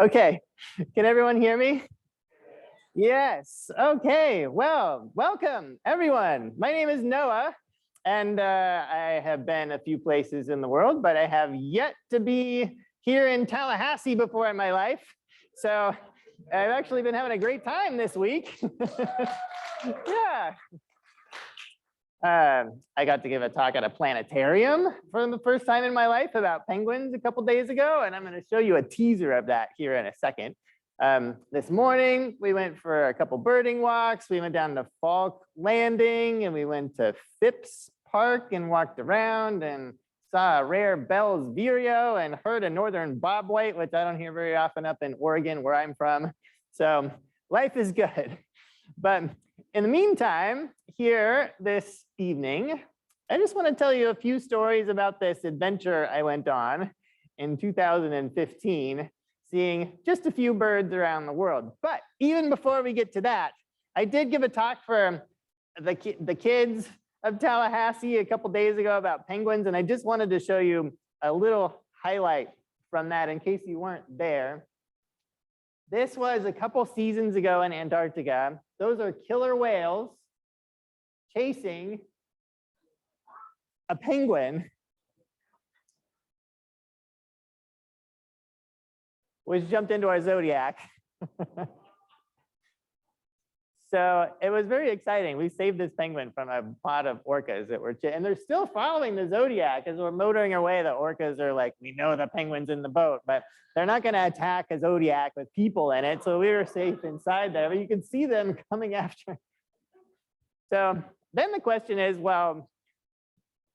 Okay, can everyone hear me? Yes, okay, well, welcome everyone. My name is Noah, and I have been a few places in the world, but I have yet to be here in Tallahassee before in my life. So I've actually been having a great time this week. Yeah. I got to give a talk at a planetarium for the first time in my life about penguins a couple days ago, and I'm going to show you a teaser of that here in a second. This morning, we went for a couple birding walks. We went down to Falk Landing, and we went to Phipps Park and walked around and saw a rare Bell's vireo and heard a northern bobwhite, which I don't hear very often up in Oregon, where I'm from. So life is good. But in the meantime, here this evening, I just want to tell you a few stories about this adventure I went on in 2015, seeing just a few birds around the world. But even before we get to that, I did give a talk for the kids of Tallahassee a couple days ago about penguins, and I just wanted to show you a little highlight from that in case you weren't there. This was a couple seasons ago in Antarctica. Those are killer whales chasing a penguin, which jumped into our zodiac. So it was very exciting. We saved this penguin from a pod of orcas that were, and they're still following the zodiac as we're motoring away. The orcas are like, we know the penguin's in the boat, but they're not going to attack a zodiac with people in it. So we were safe inside there, but you can see them coming after. So then the question is, well,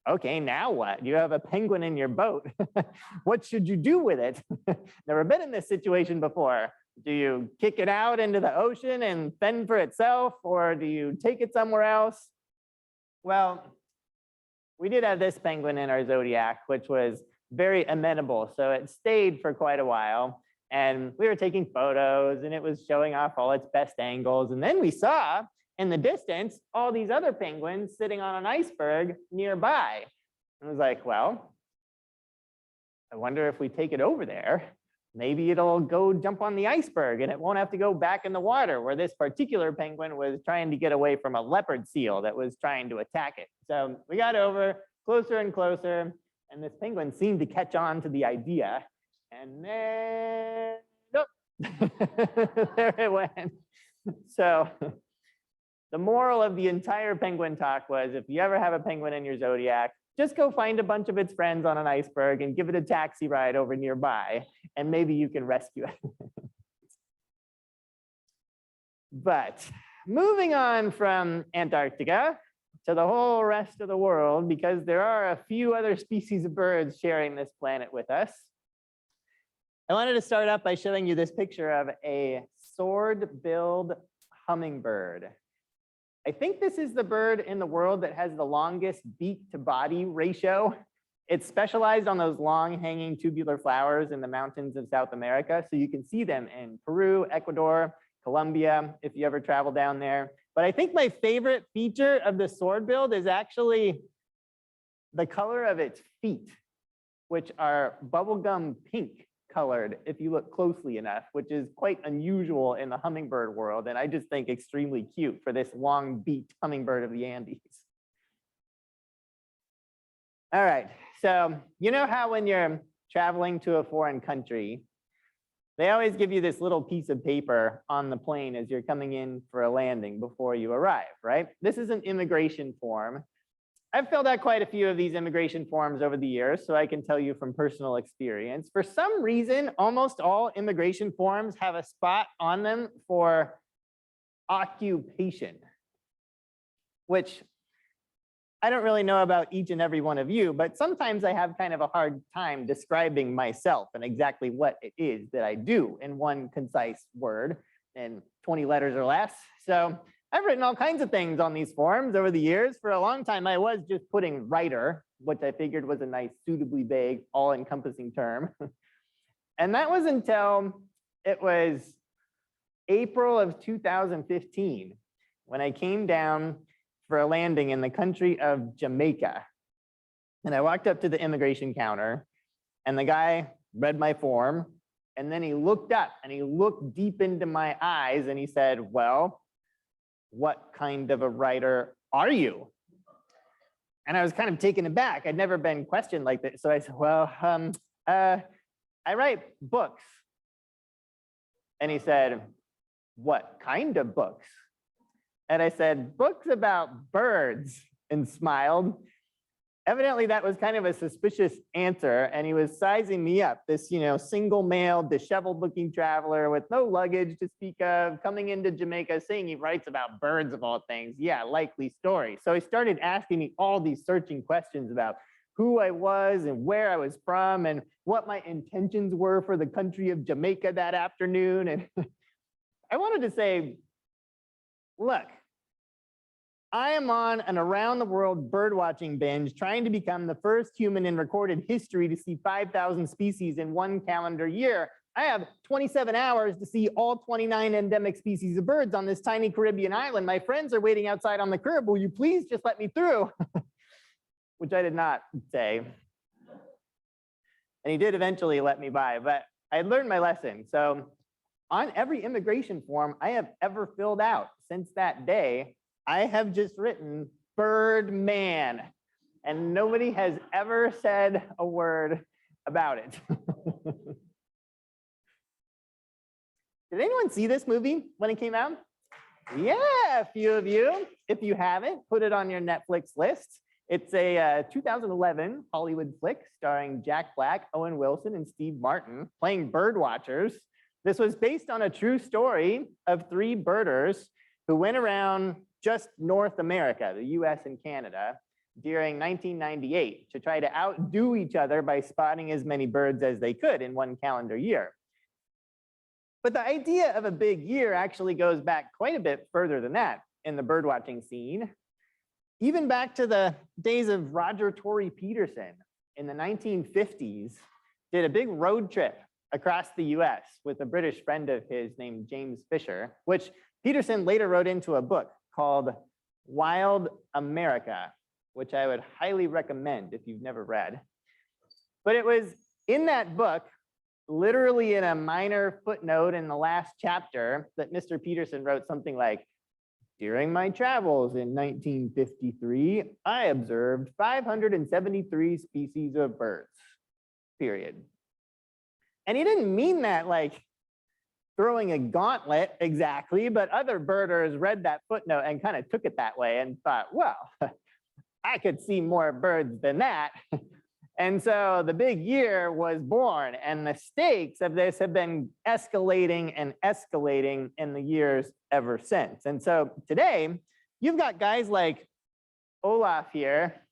okay, now what? You have a penguin in your boat. What should you do with it? Never been in this situation before. Do you kick it out into the ocean and fend for itself, or do you take it somewhere else? Well, we did have this penguin in our zodiac, which was very amenable. So it stayed for quite a while, and we were taking photos, and it was showing off all its best angles. And then we saw in the distance all these other penguins sitting on an iceberg nearby. And I was like, well, I wonder if we take it over there, maybe it'll go jump on the iceberg and it won't have to go back in the water, where this particular penguin was trying to get away from a leopard seal that was trying to attack it. So we got over closer and closer, and this penguin seemed to catch on to the idea. And then, nope, there it went. So the moral of the entire penguin talk was, if you ever have a penguin in your zodiac, just go find a bunch of its friends on an iceberg and give it a taxi ride over nearby, and maybe you can rescue it. But moving on from Antarctica to the whole rest of the world, because there are a few other species of birds sharing this planet with us, I wanted to start up by showing you this picture of a sword-billed hummingbird. I think this is the bird in the world that has the longest beak to body ratio. It's specialized on those long hanging tubular flowers in the mountains of South America. So you can see them in Peru, Ecuador, Colombia, if you ever travel down there. But I think my favorite feature of the sword-billed is actually the color of its feet, which are bubblegum pink colored if you look closely enough, which is quite unusual in the hummingbird world, and I just think extremely cute for this long-beaked hummingbird of the Andes. All right, so you know how when you're traveling to a foreign country, they always give you this little piece of paper on the plane as you're coming in for a landing before you arrive, right? This is an immigration form. I've filled out quite a few of these immigration forms over the years, so I can tell you from personal experience. For some reason, almost all immigration forms have a spot on them for occupation, which I don't really know about each and every one of you, but sometimes I have kind of a hard time describing myself and exactly what it is that I do in one concise word in 20 letters or less. So I've written all kinds of things on these forms over the years. For a long time, I was just putting writer, which I figured was a nice, suitably vague, all-encompassing term. And that was until it was April of 2015, when I came down for a landing in the country of Jamaica. And I walked up to the immigration counter, and the guy read my form, And then he looked up and he looked deep into my eyes and he said, well, what kind of a writer are you? And I was kind of taken aback. I'd never been questioned like this. So I said, well, I write books. And he said, what kind of books? And I said, books about birds, and smiled. Evidently, that was kind of a suspicious answer. And he was sizing me up, this, single male, disheveled looking traveler with no luggage to speak of, coming into Jamaica, saying he writes about birds of all things. Yeah, likely story. So he started asking me all these searching questions about who I was and where I was from and what my intentions were for the country of Jamaica that afternoon. And I wanted to say, look, I am on an around the world bird watching binge, trying to become the first human in recorded history to see 5,000 species in one calendar year. I have 27 hours to see all 29 endemic species of birds on this tiny Caribbean island. My friends are waiting outside on the curb. Will you please just let me through? Which I did not say. And he did eventually let me by, but I had learned my lesson. So on every immigration form I have ever filled out since that day, I have just written Birdman, and nobody has ever said a word about it. Did anyone see this movie when it came out? Yeah, a few of you. If you haven't, put it on your Netflix list. It's a 2011 Hollywood flick starring Jack Black, Owen Wilson, and Steve Martin playing bird watchers. This was based on a true story of 3 birders who went around just North America, the US and Canada, during 1998 to try to outdo each other by spotting as many birds as they could in one calendar year. But the idea of a big year actually goes back quite a bit further than that in the birdwatching scene. Even back to the days of Roger Tory Peterson in the 1950s, did a big road trip across the US with a British friend of his named James Fisher, which Peterson later wrote into a book called Wild America, which I would highly recommend if you've never read. But it was in that book, literally in a minor footnote in the last chapter, that Mr. Peterson wrote something like, during my travels in 1953, I observed 573 species of birds, period. And he didn't mean that like throwing a gauntlet exactly, but other birders read that footnote and kind of took it that way and thought, well, I could see more birds than that. And so the big year was born, and the stakes of this have been escalating and escalating in the years ever since. And so today, you've got guys like Olaf here,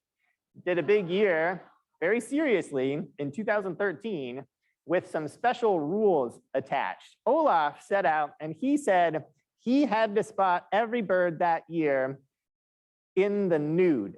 did a big year very seriously in 2013 with some special rules attached. Olaf set out and he said he had to spot every bird that year in the nude.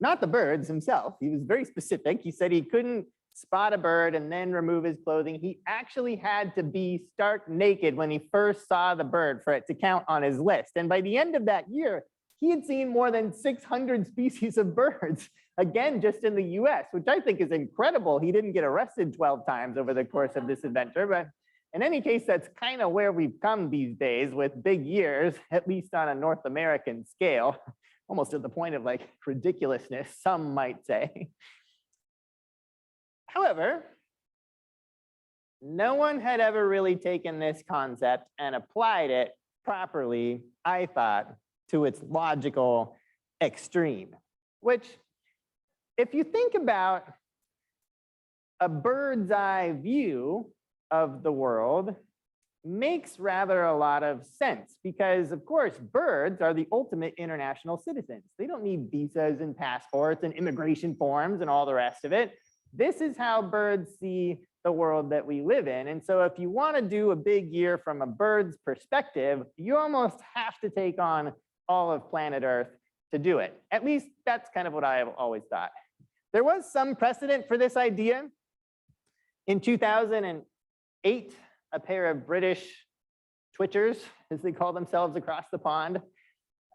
Not the birds himself. He was very specific. He said he couldn't spot a bird and then remove his clothing. He actually had to be stark naked when he first saw the bird for it to count on his list. And by the end of that year, he had seen more than 600 species of birds, again, just in the US, which I think is incredible. He didn't get arrested 12 times over the course of this adventure, but in any case, that's kind of where we've come these days with big years, at least on a North American scale. Almost to the point of like ridiculousness, some might say. However, no one had ever really taken this concept and applied it properly, I thought, to its logical extreme, which, if you think about a bird's eye view of the world, makes rather a lot of sense because, of course, birds are the ultimate international citizens. They don't need visas and passports and immigration forms and all the rest of it. This is how birds see the world that we live in. And so if you want to do a big year from a bird's perspective, you almost have to take on all of planet Earth to do it. At least that's kind of what I have always thought. There was some precedent for this idea. In 2008, a pair of British twitchers, as they call themselves across the pond,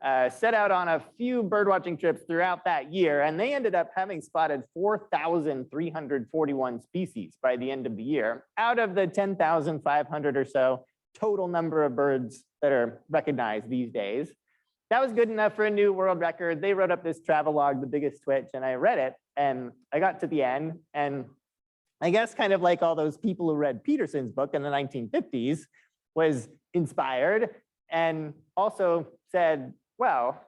set out on a few birdwatching trips throughout that year, and they ended up having spotted 4,341 species by the end of the year, out of the 10,500 or so total number of birds that are recognized these days. That was good enough for a new world record. They wrote up this travelogue, The Biggest Twitch, and I read it, and I got to the end, and I guess kind of like all those people who read Peterson's book in the 1950s, was inspired and also said, well,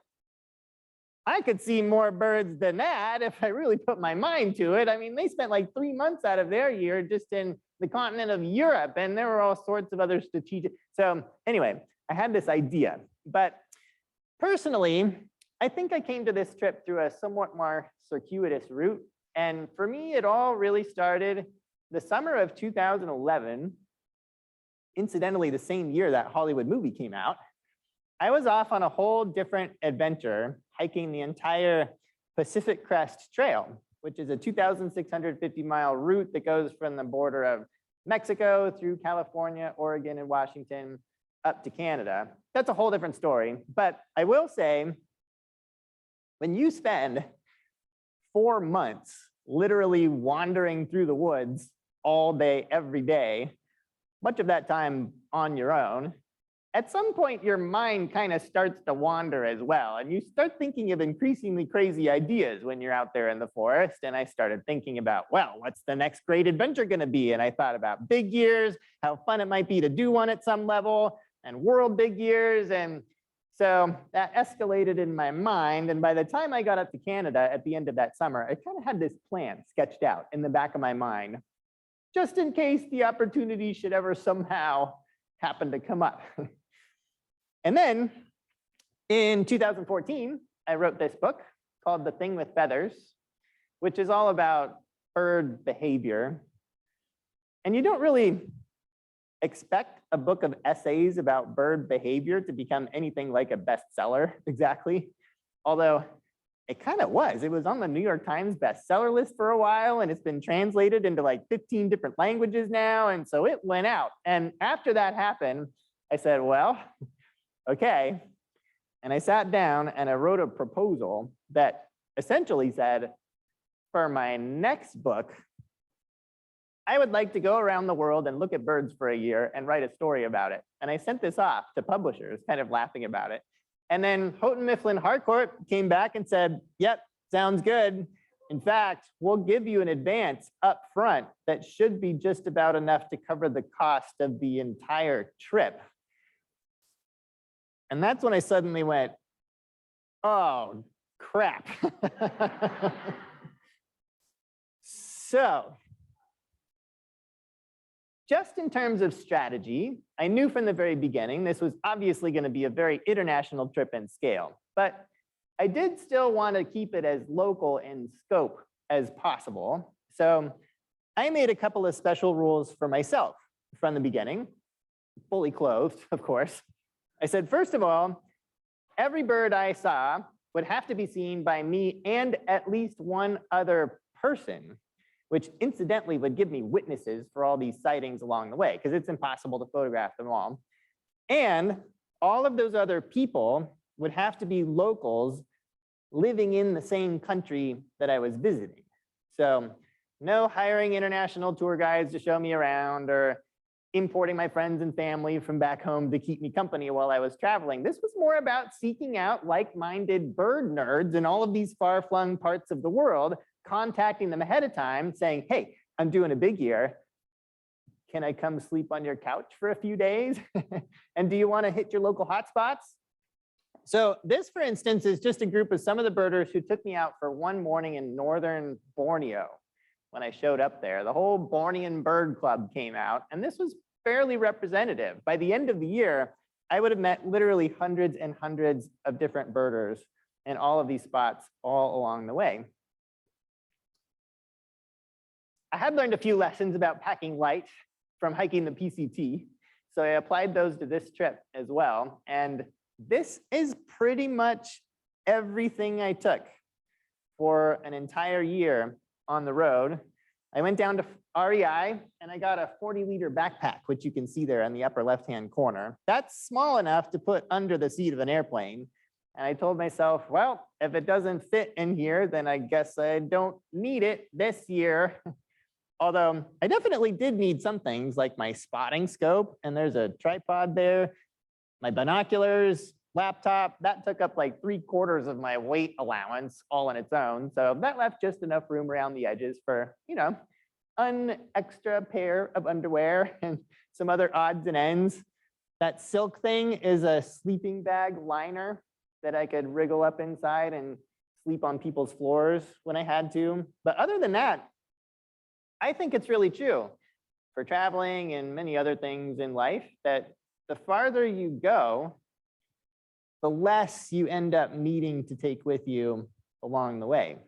I could see more birds than that if I really put my mind to it. I mean, they spent like 3 months out of their year just in the continent of Europe, and there were all sorts of other strategic. So anyway, I had this idea, but personally, I think I came to this trip through a somewhat more circuitous route. And for me, it all really started the summer of 2011, incidentally, the same year that Hollywood movie came out. I was off on a whole different adventure, hiking the entire Pacific Crest Trail, which is a 2,650-mile route that goes from the border of Mexico through California, Oregon, and Washington up to Canada. That's a whole different story. But I will say, when you spend 4 months literally wandering through the woods all day, every day, much of that time on your own, at some point your mind kind of starts to wander as well. And you start thinking of increasingly crazy ideas when you're out there in the forest. And I started thinking about, well, what's the next great adventure going to be? And I thought about big years, how fun it might be to do one at some level, and world big years. And so that escalated in my mind. And by the time I got up to Canada at the end of that summer, I kind of had this plan sketched out in the back of my mind, just in case the opportunity should ever somehow happen to come up. And then in 2014, I wrote this book called The Thing with Feathers, which is all about bird behavior. And you don't really expect a book of essays about bird behavior to become anything like a bestseller exactly, although it kind of was. It was on the New York Times bestseller list for a while, and it's been translated into like 15 different languages now, and so it went out. And after that happened, I said, well, okay. And I sat down and I wrote a proposal that essentially said, for my next book, I would like to go around the world and look at birds for a year and write a story about it. And I sent this off to publishers, kind of laughing about it. And then Houghton Mifflin Harcourt came back and said, yep, sounds good. In fact, we'll give you an advance up front that should be just about enough to cover the cost of the entire trip. And that's when I suddenly went, oh, crap. So, just in terms of strategy, I knew from the very beginning this was obviously going to be a very international trip in scale, but I did still want to keep it as local in scope as possible. So I made a couple of special rules for myself from the beginning, fully clothed, of course. I said, first of all, every bird I saw would have to be seen by me and at least one other person, which incidentally would give me witnesses for all these sightings along the way, because it's impossible to photograph them all. And all of those other people would have to be locals living in the same country that I was visiting. So no hiring international tour guides to show me around or importing my friends and family from back home to keep me company while I was traveling. This was more about seeking out like-minded bird nerds in all of these far-flung parts of the world, contacting them ahead of time saying, hey, I'm doing a big year. Can I come sleep on your couch for a few days? And do you want to hit your local hotspots? So this, for instance, is just a group of some of the birders who took me out for one morning in northern Borneo. When I showed up there, the whole Bornean Bird Club came out, and this was fairly representative. By the end of the year, I would have met literally hundreds and hundreds of different birders in all of these spots all along the way. I had learned a few lessons about packing light from hiking the PCT, so I applied those to this trip as well. And this is pretty much everything I took for an entire year on the road. I went down to REI and I got a 40-liter backpack, which you can see there in the upper left-hand corner. That's small enough to put under the seat of an airplane. And I told myself, well, if it doesn't fit in here, then I guess I don't need it this year. Although I definitely did need some things like my spotting scope, and there's a tripod there, my binoculars, laptop, that took up like 3/4 of my weight allowance all on its own. So that left just enough room around the edges for, an extra pair of underwear and some other odds and ends. That silk thing is a sleeping bag liner that I could wriggle up inside and sleep on people's floors when I had to. But other than that, I think it's really true for traveling and many other things in life that the farther you go, the less you end up needing to take with you along the way.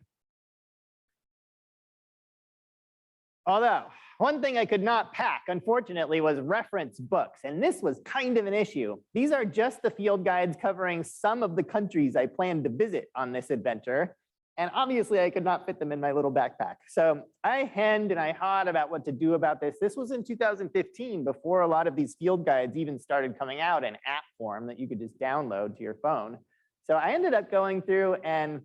Although, one thing I could not pack, unfortunately, was reference books, and this was kind of an issue. These are just the field guides covering some of the countries I planned to visit on this adventure, and obviously I could not fit them in my little backpack. So I hemmed and I hawed about what to do about this. This was in 2015, before a lot of these field guides even started coming out in app form that you could just download to your phone. So I ended up going through and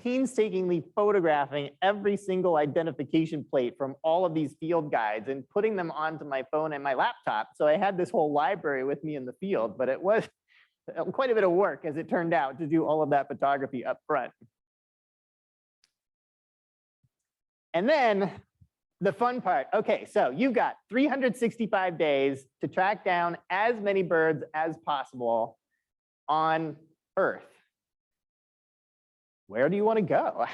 painstakingly photographing every single identification plate from all of these field guides and putting them onto my phone and my laptop. So I had this whole library with me in the field, but it was quite a bit of work, as it turned out, to do all of that photography up front. And then the fun part. Okay, so you've got 365 days to track down as many birds as possible on Earth. Where do you want to go?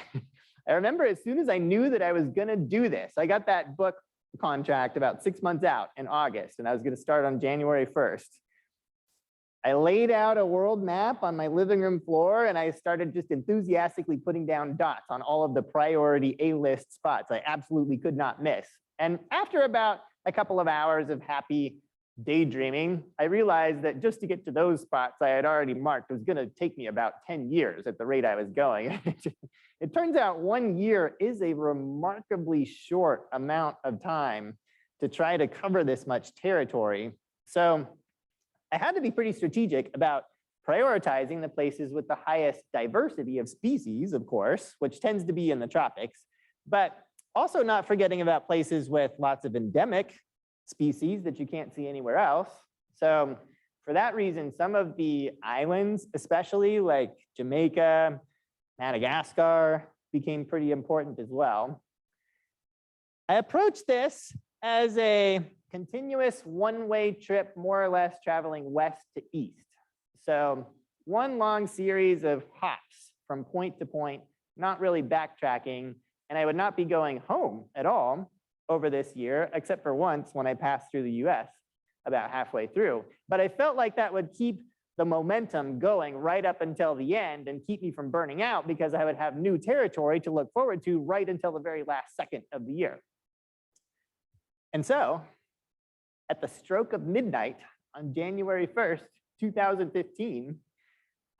I remember as soon as I knew that I was going to do this, I got that book contract about 6 months out in August, and I was going to start on January 1st. I laid out a world map on my living room floor, and I started just enthusiastically putting down dots on all of the priority A-list spots I absolutely could not miss. And after about a couple of hours of happy daydreaming, I realized that just to get to those spots I had already marked was going to take me about 10 years at the rate I was going. It turns out 1 year is a remarkably short amount of time to try to cover this much territory. So I had to be pretty strategic about prioritizing the places with the highest diversity of species, of course, which tends to be in the tropics, but also not forgetting about places with lots of endemic species that you can't see anywhere else. So for that reason, some of the islands, especially like Jamaica, Madagascar, became pretty important as well. I approached this as a continuous one-way trip, more or less traveling west to east. So one long series of hops from point to point, not really backtracking, and I would not be going home at all over this year, except for once when I passed through the US about halfway through. But I felt like that would keep the momentum going right up until the end and keep me from burning out, because I would have new territory to look forward to right until the very last second of the year. And so at the stroke of midnight on January 1st, 2015,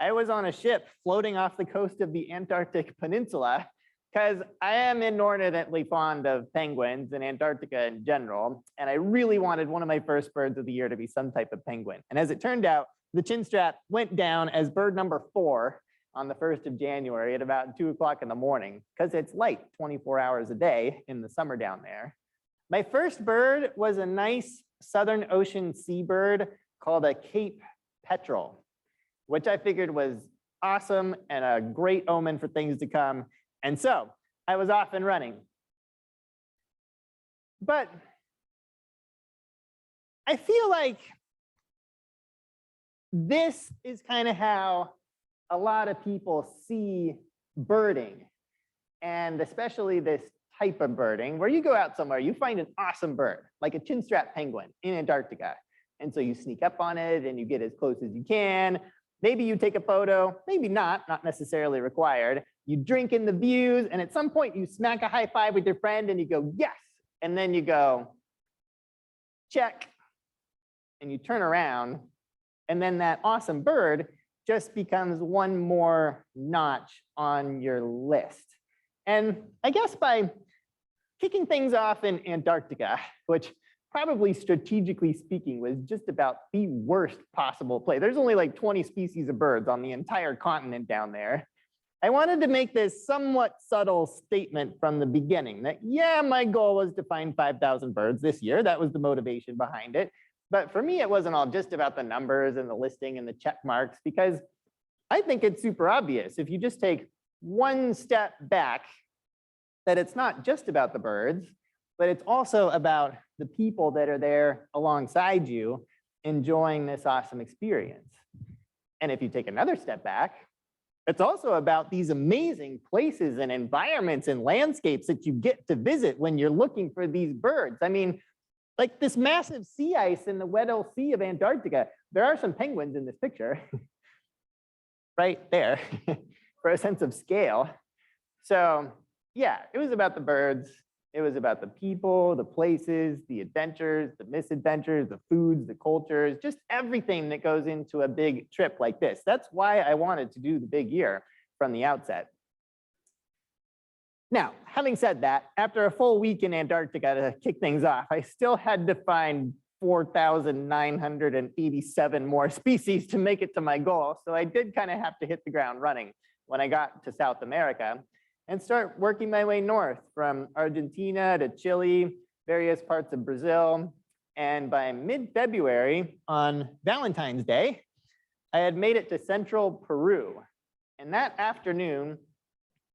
I was on a ship floating off the coast of the Antarctic Peninsula, because I am inordinately fond of penguins and Antarctica in general, and I really wanted one of my first birds of the year to be some type of penguin. And as it turned out, the chin strap went down as bird number 4 on the 1st of January at about 2 o'clock in the morning, because it's light 24 hours a day in the summer down there. My first bird was a nice Southern Ocean seabird called a Cape petrel, which I figured was awesome and a great omen for things to come. And so I was off and running. But I feel like this is kind of how a lot of people see birding, and especially this type of birding, where you go out somewhere, you find an awesome bird, like a chinstrap penguin in Antarctica. And so you sneak up on it and you get as close as you can. Maybe you take a photo, maybe not necessarily required. You drink in the views, and at some point you smack a high five with your friend and you go, yes. And then you go, check. And you turn around, and then that awesome bird just becomes one more notch on your list. And I guess by kicking things off in Antarctica, which probably strategically speaking was just about the worst possible place. There's only like 20 species of birds on the entire continent down there. I wanted to make this somewhat subtle statement from the beginning that, yeah, my goal was to find 5,000 birds this year. That was the motivation behind it. But for me, it wasn't all just about the numbers and the listing and the check marks, because I think it's super obvious if you just take one step back that it's not just about the birds, but it's also about the people that are there alongside you enjoying this awesome experience. And if you take another step back, it's also about these amazing places and environments and landscapes that you get to visit when you're looking for these birds. I mean, like this massive sea ice in the Weddell Sea of Antarctica. There are some penguins in this picture right there for a sense of scale. So yeah, it was about the birds. It was about the people, the places, the adventures, the misadventures, the foods, the cultures, just everything that goes into a big trip like this. That's why I wanted to do the big year from the outset. Now, having said that, after a full week in Antarctica to kick things off, I still had to find 4,987 more species to make it to my goal. So I did kind of have to hit the ground running when I got to South America and start working my way north from Argentina to Chile, various parts of Brazil. And by mid-February, on Valentine's Day, I had made it to central Peru. And that afternoon,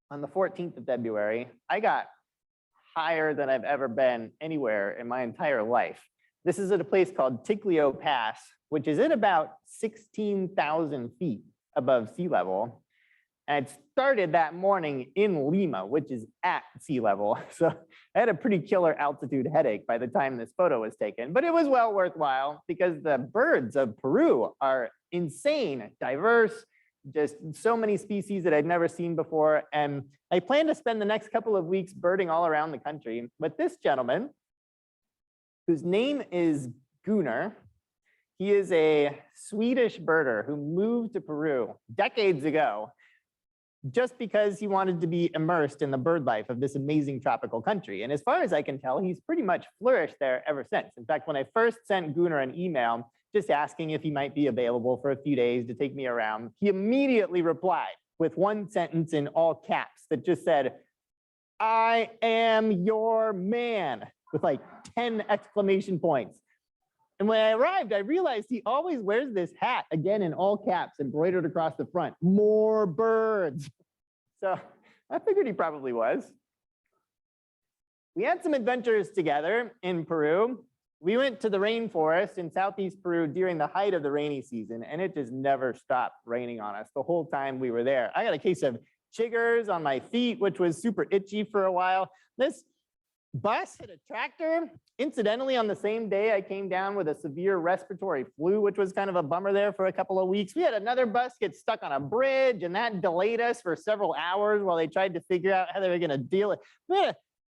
on the 14th of February, I got higher than I've ever been anywhere in my entire life. This is at a place called Ticlio Pass, which is at about 16,000 feet above sea level. And it started that morning in Lima, which is at sea level. So I had a pretty killer altitude headache by the time this photo was taken, but it was well worthwhile because the birds of Peru are insane, diverse, just so many species that I'd never seen before. And I plan to spend the next couple of weeks birding all around the country. But this gentleman, whose name is Gunnar, he is a Swedish birder who moved to Peru decades ago just because he wanted to be immersed in the bird life of this amazing tropical country. And as far as I can tell, he's pretty much flourished there ever since. In fact, when I first sent Gunnar an email just asking if he might be available for a few days to take me around, he immediately replied with one sentence in all caps that just said, "I am your man," with like 10 exclamation points. And when I arrived, I realized he always wears this hat, again in all caps, embroidered across the front, "More birds." So I figured he probably was. We had some adventures together in Peru. We went to the rainforest in southeast Peru during the height of the rainy season, and it just never stopped raining on us the whole time we were there. I got a case of chiggers on my feet, which was super itchy for a while. This bus hit a tractor. Incidentally, on the same day, I came down with a severe respiratory flu, which was kind of a bummer there for a couple of weeks. We had another bus get stuck on a bridge, and that delayed us for several hours while they tried to figure out how they were going to deal with it. We had a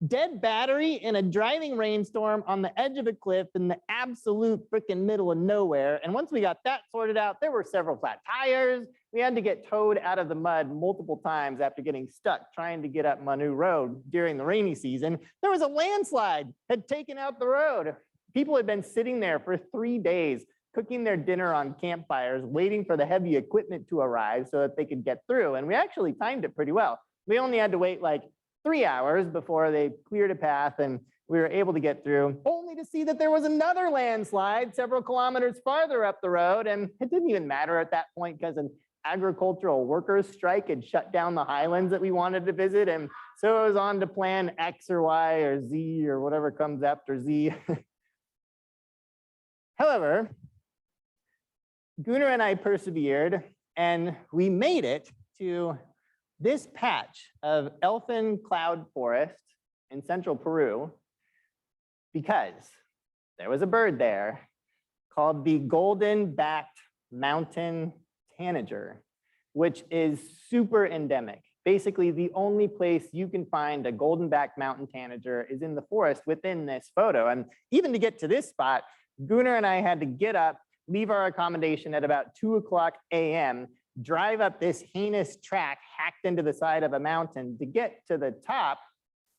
dead battery in a driving rainstorm on the edge of a cliff in the absolute freaking middle of nowhere. And once we got that sorted out, there were several flat tires. We had to get towed out of the mud multiple times after getting stuck trying to get up Manu Road during the rainy season. There was a landslide had taken out the road. People had been sitting there for 3 days, cooking their dinner on campfires, waiting for the heavy equipment to arrive so that they could get through. And we actually timed it pretty well. We only had to wait like 3 hours before they cleared a path and we were able to get through, only to see that there was another landslide several kilometers farther up the road. And it didn't even matter at that point because an agricultural workers strike had shut down the highlands that we wanted to visit. And so it was on to plan X or Y or Z or whatever comes after Z. However, Gunnar and I persevered and we made it to this patch of elfin cloud forest in central Peru because there was a bird there called the golden-backed mountain tanager, which is super endemic. Basically, the only place you can find a golden-backed mountain tanager is in the forest within this photo. And even to get to this spot, Gunnar and I had to get up, leave our accommodation at about 2:00 a.m., drive up this heinous track hacked into the side of a mountain to get to the top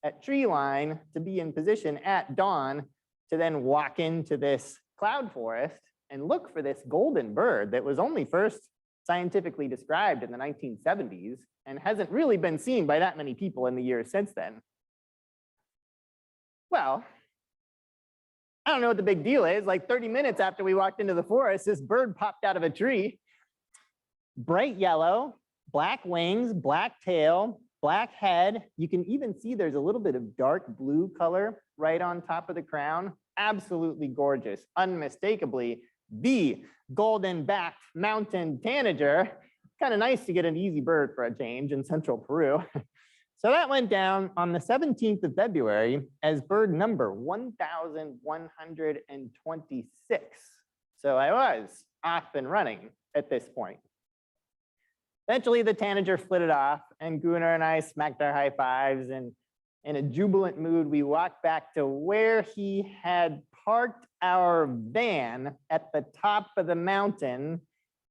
at tree line to be in position at dawn to then walk into this cloud forest and look for this golden bird that was only first scientifically described in the 1970s and hasn't really been seen by that many people in the years since then. Well, I don't know what the big deal is. Like 30 minutes after we walked into the forest, this bird popped out of a tree, bright yellow, black wings, black tail, black head. You can even see there's a little bit of dark blue color right on top of the crown. Absolutely gorgeous, unmistakably the golden-backed mountain tanager. Kind of nice to get an easy bird for a change in central Peru. So that went down on the 17th of February as bird number 1,126. So I was off and running at this point. Eventually the tanager flitted off and Gunnar and I smacked our high fives, and in a jubilant mood, we walked back to where he had parked our van at the top of the mountain.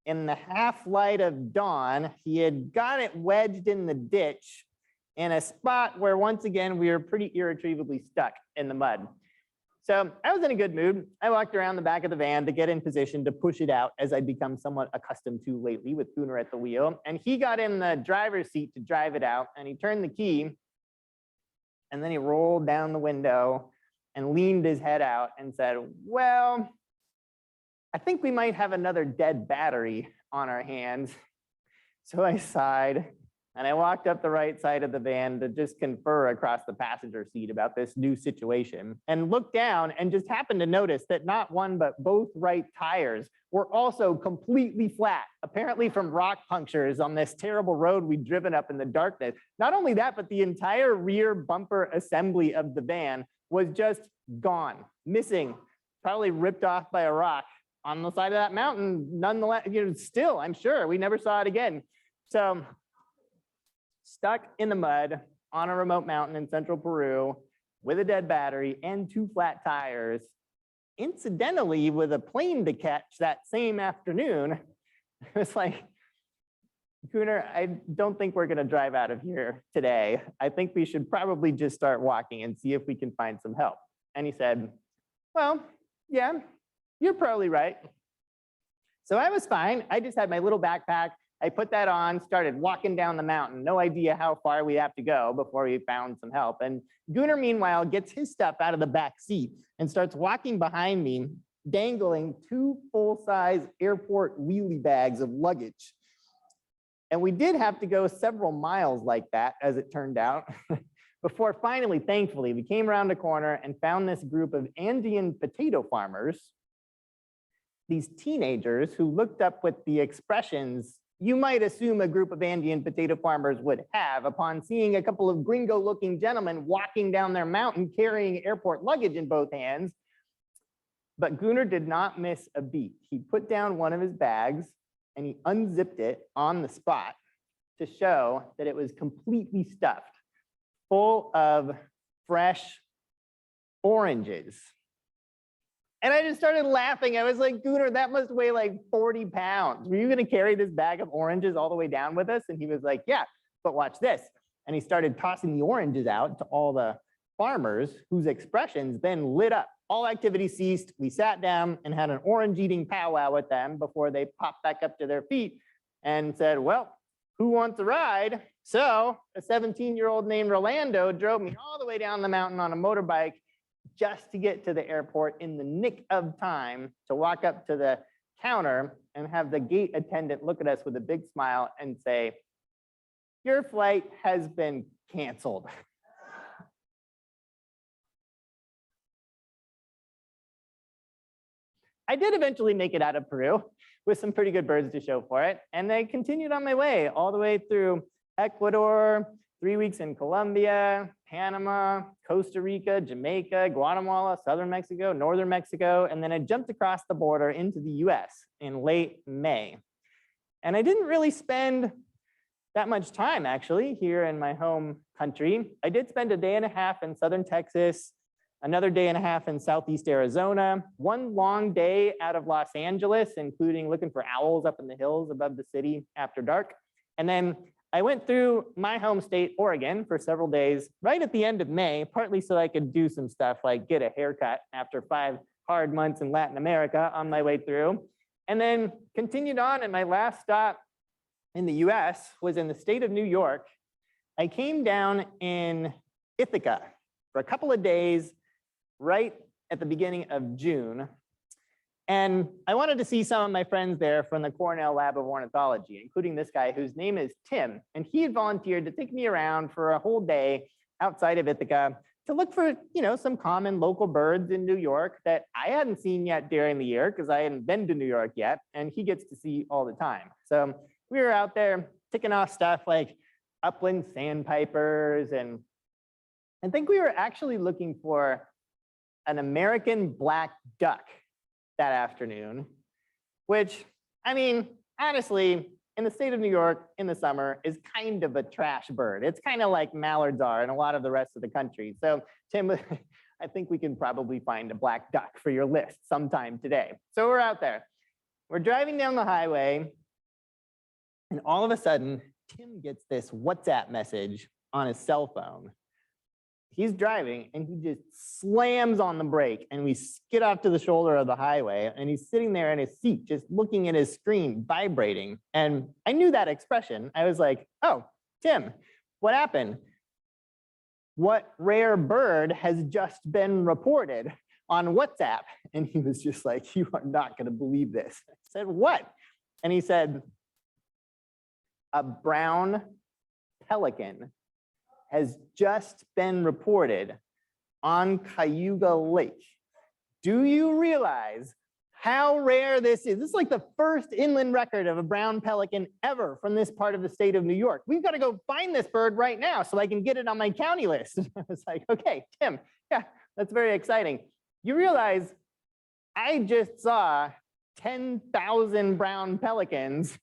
In the half light of dawn, he had got it wedged in the ditch in a spot where once again, we were pretty irretrievably stuck in the mud. So I was in a good mood. I walked around the back of the van to get in position to push it out, as I'd become somewhat accustomed to lately with Gunnar at the wheel. And he got in the driver's seat to drive it out, and he turned the key, and then he rolled down the window and leaned his head out and said, well, I think we might have another dead battery on our hands. So I sighed and I walked up the right side of the van to just confer across the passenger seat about this new situation, and looked down and just happened to notice that not one, but both right tires were also completely flat, apparently from rock punctures on this terrible road we'd driven up in the darkness. Not only that, but the entire rear bumper assembly of the van was just gone, missing, probably ripped off by a rock on the side of that mountain. Nonetheless, still, I'm sure we never saw it again. So stuck in the mud on a remote mountain in central Peru with a dead battery and two flat tires, incidentally with a plane to catch that same afternoon. It was like, Gunnar, I don't think we're gonna drive out of here today. I think we should probably just start walking and see if we can find some help. And he said, well, yeah, you're probably right. So I was fine. I just had my little backpack. I put that on, started walking down the mountain. No idea how far we have to go before we found some help. And Gunnar, meanwhile, gets his stuff out of the back seat and starts walking behind me, dangling two full-size airport wheelie bags of luggage. And we did have to go several miles like that, as it turned out, before finally, thankfully, we came around a corner and found this group of Andean potato farmers, these teenagers who looked up with the expressions you might assume a group of Andean potato farmers would have upon seeing a couple of gringo-looking gentlemen walking down their mountain carrying airport luggage in both hands. But Gunnar did not miss a beat. He put down one of his bags and he unzipped it on the spot to show that it was completely stuffed, full of fresh oranges. And I just started laughing. I was like, Gunnar, that must weigh like 40 pounds. Were you gonna carry this bag of oranges all the way down with us? And he was like, yeah, but watch this. And he started tossing the oranges out to all the farmers, whose expressions then lit up. All activity ceased. We sat down and had an orange eating powwow with them before they popped back up to their feet and said, well, who wants a ride? So a 17-year-old named Rolando drove me all the way down the mountain on a motorbike just to get to the airport in the nick of time to walk up to the counter and have the gate attendant look at us with a big smile and say, your flight has been canceled. I did eventually make it out of Peru with some pretty good birds to show for it. And I continued on my way all the way through Ecuador, 3 weeks in Colombia, Panama, Costa Rica, Jamaica, Guatemala, southern Mexico, northern Mexico, and then I jumped across the border into the US in late May. And I didn't really spend that much time actually here in my home country. I did spend a day and a half in southern Texas, another day and a half in southeast Arizona, one long day out of Los Angeles, including looking for owls up in the hills above the city after dark. And then I went through my home state, Oregon, for several days, right at the end of May, partly so I could do some stuff like get a haircut after 5 hard months in Latin America on my way through, and then continued on. And my last stop in the US was in the state of New York. I came down in Ithaca for a couple of days right at the beginning of June. And I wanted to see some of my friends there from the Cornell Lab of Ornithology, including this guy whose name is Tim. And he had volunteered to take me around for a whole day outside of Ithaca to look for, some common local birds in New York that I hadn't seen yet during the year because I hadn't been to New York yet, and he gets to see all the time. So we were out there ticking off stuff like upland sandpipers, and I think we were actually looking for an American black duck that afternoon, which, I mean, honestly, in the state of New York in the summer is kind of a trash bird. It's kind of like mallards are in a lot of the rest of the country. So Tim, I think we can probably find a black duck for your list sometime today. So we're out there. We're driving down the highway, and all of a sudden, Tim gets this WhatsApp message on his cell phone. He's driving and he just slams on the brake, and we skid off to the shoulder of the highway, and he's sitting there in his seat just looking at his screen vibrating. And I knew that expression. I was like, oh, Tim, what happened? What rare bird has just been reported on WhatsApp? And he was just like, you are not going to believe this. I said, what? And he said, a brown pelican has just been reported on Cayuga Lake. Do you realize how rare this is? This is like the first inland record of a brown pelican ever from this part of the state of New York. We've got to go find this bird right now so I can get it on my county list. I was like, okay, Tim, yeah, that's very exciting. You realize I just saw 10,000 brown pelicans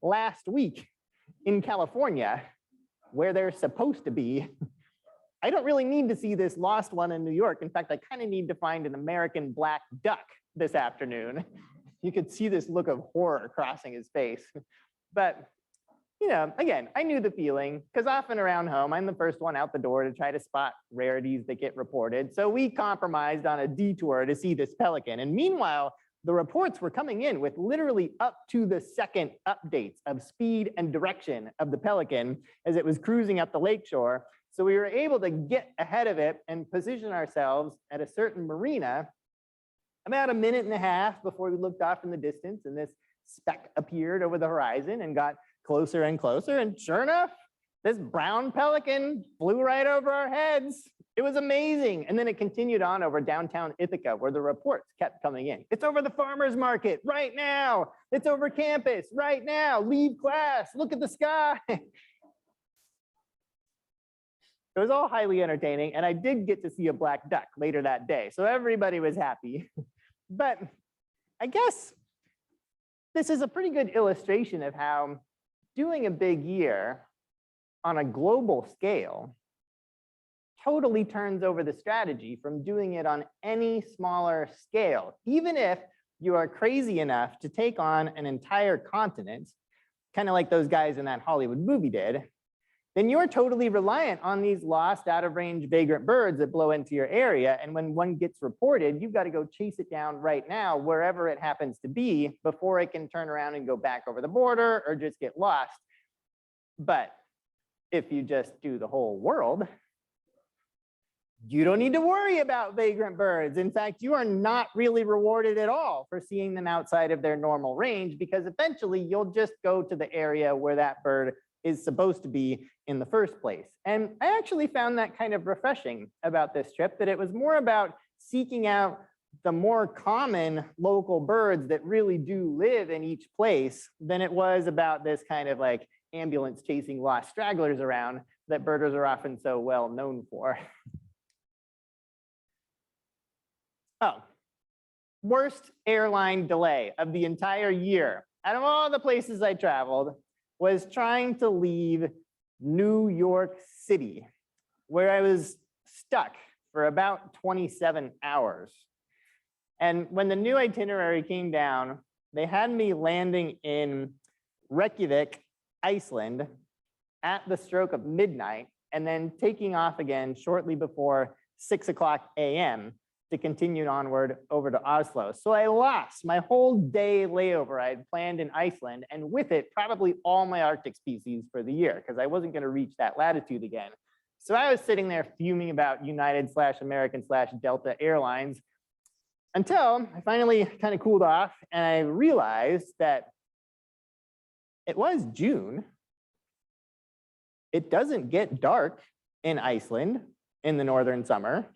last week in California, where they're supposed to be. I don't really need to see this lost one in New York. In fact, I kind of need to find an American black duck this afternoon. You could see this look of horror crossing his face. But, again, I knew the feeling, because often around home, I'm the first one out the door to try to spot rarities that get reported. So we compromised on a detour to see this pelican. And meanwhile, the reports were coming in with literally up to the second updates of speed and direction of the pelican as it was cruising up the lakeshore. So we were able to get ahead of it and position ourselves at a certain marina about 1.5 minutes before we looked off in the distance, and this speck appeared over the horizon and got closer and closer. And sure enough, this brown pelican flew right over our heads. It was amazing. And then it continued on over downtown Ithaca, where the reports kept coming in. It's over the farmer's market right now. It's over campus right now. Leave class. Look at the sky. It was all highly entertaining. And I did get to see a black duck later that day. So everybody was happy. But I guess this is a pretty good illustration of how doing a big year on a global scale totally turns over the strategy from doing it on any smaller scale. Even if you are crazy enough to take on an entire continent, kind of like those guys in that Hollywood movie did, then you're totally reliant on these lost, out of range vagrant birds that blow into your area. And when one gets reported, you've got to go chase it down right now, wherever it happens to be, before it can turn around and go back over the border or just get lost. But if you just do the whole world, you don't need to worry about vagrant birds. In fact, you are not really rewarded at all for seeing them outside of their normal range, because eventually you'll just go to the area where that bird is supposed to be in the first place. And I actually found that kind of refreshing about this trip, that it was more about seeking out the more common local birds that really do live in each place than it was about this kind of like ambulance chasing lost stragglers around that birders are often so well known for. Oh, worst airline delay of the entire year, out of all the places I traveled, was trying to leave New York City, where I was stuck for about 27 hours. And when the new itinerary came down, they had me landing in Reykjavik, Iceland, at the stroke of midnight and then taking off again shortly before 6 o'clock a.m. to continue onward over to Oslo. So I lost my whole day layover I had planned in Iceland, and with it, probably all my Arctic species for the year, because I wasn't going to reach that latitude again. So I was sitting there fuming about United/American/Delta Airlines until I finally kind of cooled off and I realized that it was June. It doesn't get dark in Iceland in the northern summer.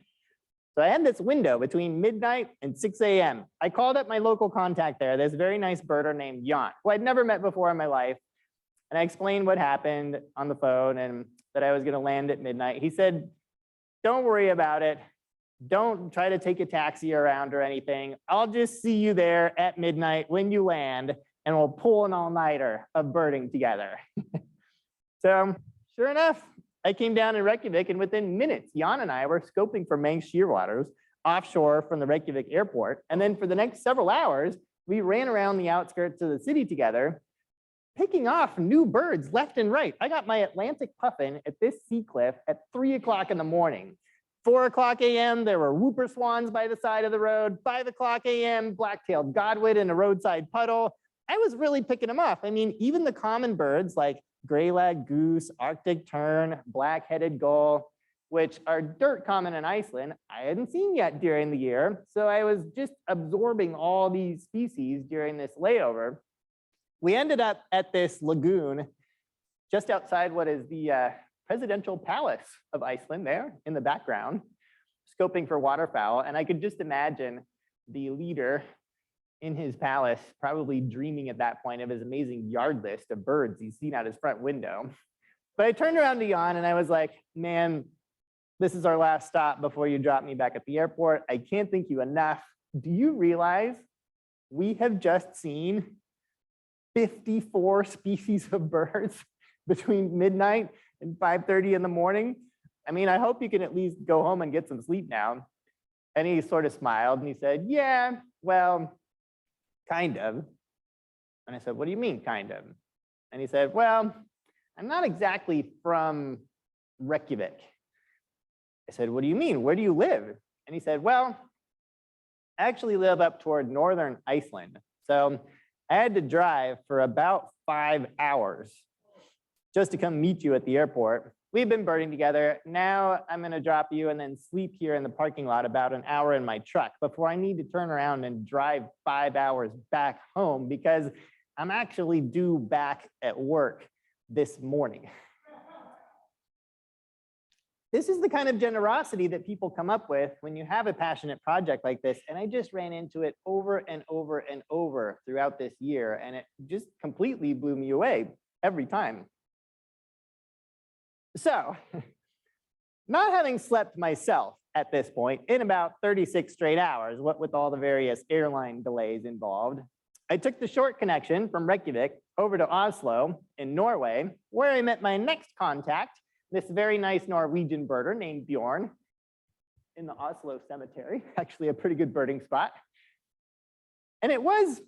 So I had this window between midnight and 6 a.m. I called up my local contact there, this very nice birder named Jan, who I'd never met before in my life. And I explained what happened on the phone and that I was going to land at midnight. He said, don't worry about it. Don't try to take a taxi around or anything. I'll just see you there at midnight when you land, and we'll pull an all-nighter of birding together. So sure enough, I came down in Reykjavik, and within minutes, Jan and I were scoping for Manx shearwaters offshore from the Reykjavik airport. And then for the next several hours, we ran around the outskirts of the city together, picking off new birds left and right. I got my Atlantic puffin at this sea cliff at 3 o'clock in the morning. 4 o'clock a.m., there were whooper swans by the side of the road. 5 o'clock a.m., black-tailed godwit in a roadside puddle. I was really picking them off. I mean, even the common birds like gray-lag goose, Arctic tern, black-headed gull, which are dirt common in Iceland, I hadn't seen yet during the year. So I was just absorbing all these species during this layover. We ended up at this lagoon just outside what is the presidential palace of Iceland there in the background, scoping for waterfowl. And I could just imagine the leader in his palace, probably dreaming at that point of his amazing yard list of birds he's seen out his front window. But I turned around to Jan and I was like, man, this is our last stop before you drop me back at the airport. I can't thank you enough. Do you realize we have just seen 54 species of birds between midnight and 5:30 in the morning? I mean, I hope you can at least go home and get some sleep now. And he sort of smiled and he said, yeah, well, kind of. And I said, what do you mean, kind of? And he said, well, I'm not exactly from Reykjavik. I said, what do you mean? Where do you live? And he said, well, I actually live up toward northern Iceland. So I had to drive for about 5 hours just to come meet you at the airport. We've been birding together. Now I'm going to drop you and then sleep here in the parking lot about an hour in my truck before I need to turn around and drive 5 hours back home because I'm actually due back at work this morning. This is the kind of generosity that people come up with when you have a passionate project like this. And I just ran into it over and over and over throughout this year. And it just completely blew me away every time. So, not having slept myself at this point in about 36 straight hours, what with all the various airline delays involved, I took the short connection from Reykjavik over to Oslo in Norway, where I met my next contact, this very nice Norwegian birder named Bjorn in the Oslo cemetery, actually a pretty good birding spot. And it was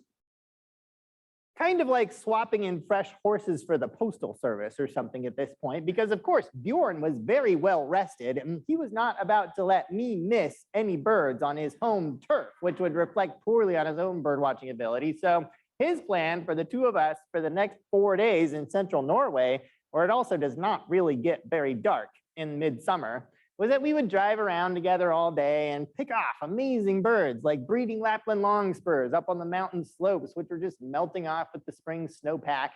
kind of like swapping in fresh horses for the postal service or something at this point, because of course Bjorn was very well rested and he was not about to let me miss any birds on his home turf, which would reflect poorly on his own bird watching ability. So his plan for the two of us for the next 4 days in central Norway, where it also does not really get very dark in midsummer, was that we would drive around together all day and pick off amazing birds like breeding Lapland longspurs up on the mountain slopes, which were just melting off with the spring snowpack.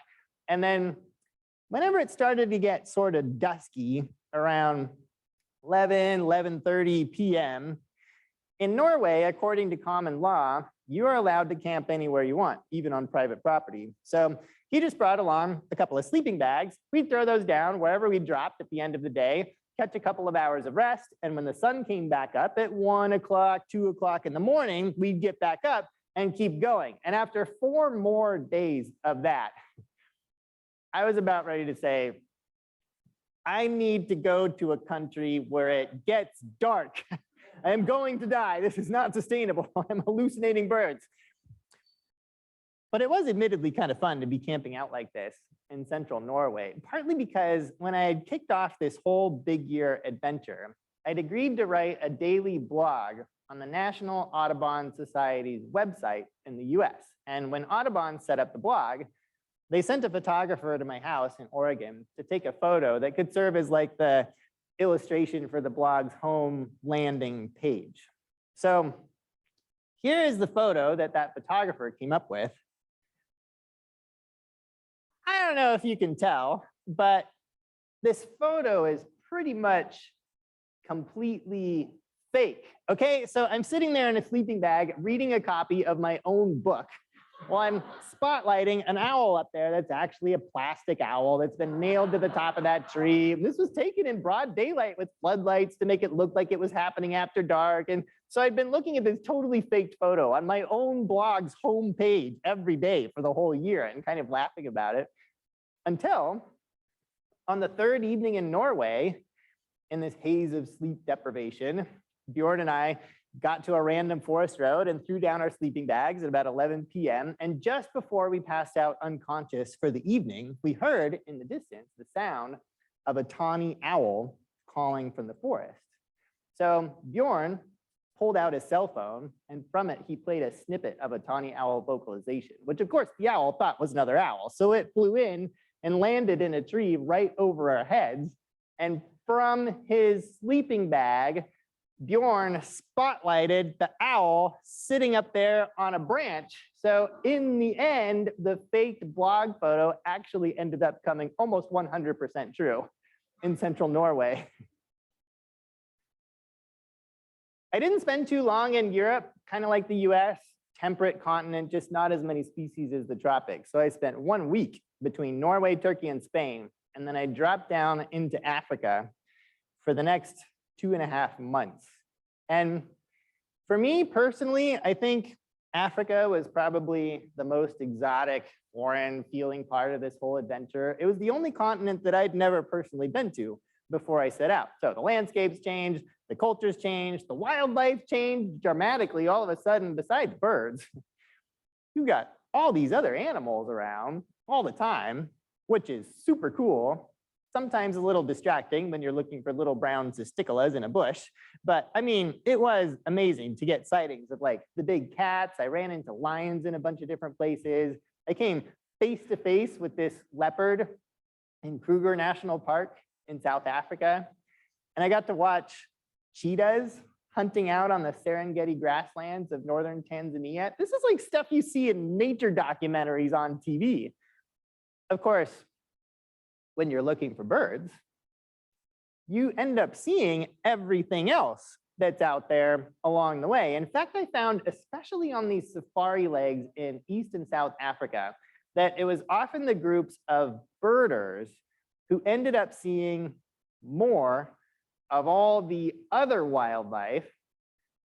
And then whenever it started to get sort of dusky around 11:30 p.m., in Norway, according to common law, you are allowed to camp anywhere you want, even on private property. So he just brought along a couple of sleeping bags. We'd throw those down wherever we dropped at the end of the day, catch a couple of hours of rest, and when the sun came back up at 1 o'clock, 2 o'clock in the morning, we'd get back up and keep going. And after 4 more days of that, I was about ready to say, I need to go to a country where it gets dark. I am going to die. This is not sustainable. I'm hallucinating birds. But it was admittedly kind of fun to be camping out like this in central Norway, partly because when I had kicked off this whole big year adventure, I'd agreed to write a daily blog on the National Audubon Society's website in the US. And when Audubon set up the blog, they sent a photographer to my house in Oregon to take a photo that could serve as like the illustration for the blog's home landing page. So here is the photo that that photographer came up with. I don't know if you can tell, but this photo is pretty much completely fake. Okay, so I'm sitting there in a sleeping bag reading a copy of my own book while I'm spotlighting an owl up there that's actually a plastic owl that's been nailed to the top of that tree. This was taken in broad daylight with floodlights to make it look like it was happening after dark. And so I'd been looking at this totally faked photo on my own blog's homepage every day for the whole year and kind of laughing about it until on the third evening in Norway, in this haze of sleep deprivation, Bjorn and I got to a random forest road and threw down our sleeping bags at about 11 p.m. And just before we passed out unconscious for the evening, we heard in the distance the sound of a tawny owl calling from the forest. So Bjorn pulled out his cell phone, and from it, he played a snippet of a tawny owl vocalization, which of course the owl thought was another owl. So it flew in and landed in a tree right over our heads. And from his sleeping bag, Bjorn spotlighted the owl sitting up there on a branch. So in the end, the faked blog photo actually ended up coming almost 100% true in central Norway. I didn't spend too long in Europe, kind of like the US, temperate continent, just not as many species as the tropics. So I spent 1 week between Norway, Turkey, and Spain. And then I dropped down into Africa for the next 2.5 months. And for me personally, I think Africa was probably the most exotic, foreign feeling part of this whole adventure. It was the only continent that I'd never personally been to before I set out. So the landscapes changed, the cultures changed, the wildlife changed dramatically all of a sudden. Besides birds, you've got all these other animals around all the time, which is super cool. Sometimes a little distracting when you're looking for little brown cisticolas in a bush. But I mean, it was amazing to get sightings of like the big cats. I ran into lions in a bunch of different places. I came face to face with this leopard in Kruger National Park in South Africa. And I got to watch cheetahs hunting out on the Serengeti grasslands of northern Tanzania. This is like stuff you see in nature documentaries on TV. Of course, when you're looking for birds, you end up seeing everything else that's out there along the way. In fact, I found, especially on these safari legs in East and South Africa, that it was often the groups of birders who ended up seeing more of all the other wildlife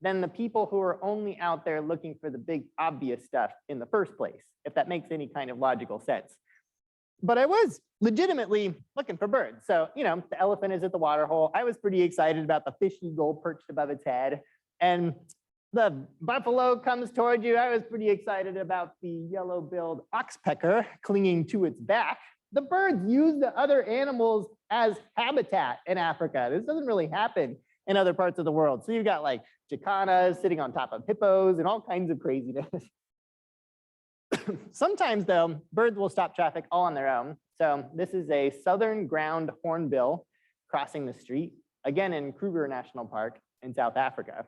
than the people who are only out there looking for the big obvious stuff in the first place, if that makes any kind of logical sense. But I was legitimately looking for birds. So, you know, the elephant is at the water hole. I was pretty excited about the fish eagle perched above its head. And the buffalo comes toward you. I was pretty excited about the yellow-billed oxpecker clinging to its back. The birds use the other animals as habitat in Africa. This doesn't really happen in other parts of the world. So you've got like jacanas sitting on top of hippos and all kinds of craziness. Sometimes though, birds will stop traffic all on their own. So this is a southern ground hornbill crossing the street, again in Kruger National Park in South Africa.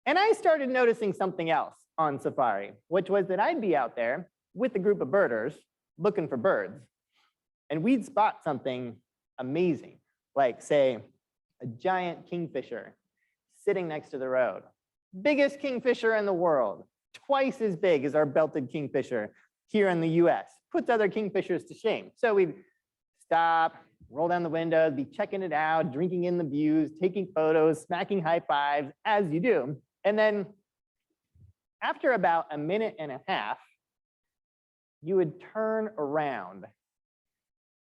And I started noticing something else on safari, which was that I'd be out there with a group of birders looking for birds, and we'd spot something amazing, like say a giant kingfisher sitting next to the road. Biggest kingfisher in the world, twice as big as our belted kingfisher here in the US. Puts other kingfishers to shame. So we'd stop, roll down the windows, be checking it out, drinking in the views, taking photos, smacking high fives, as you do. And then after about a minute and a half, you would turn around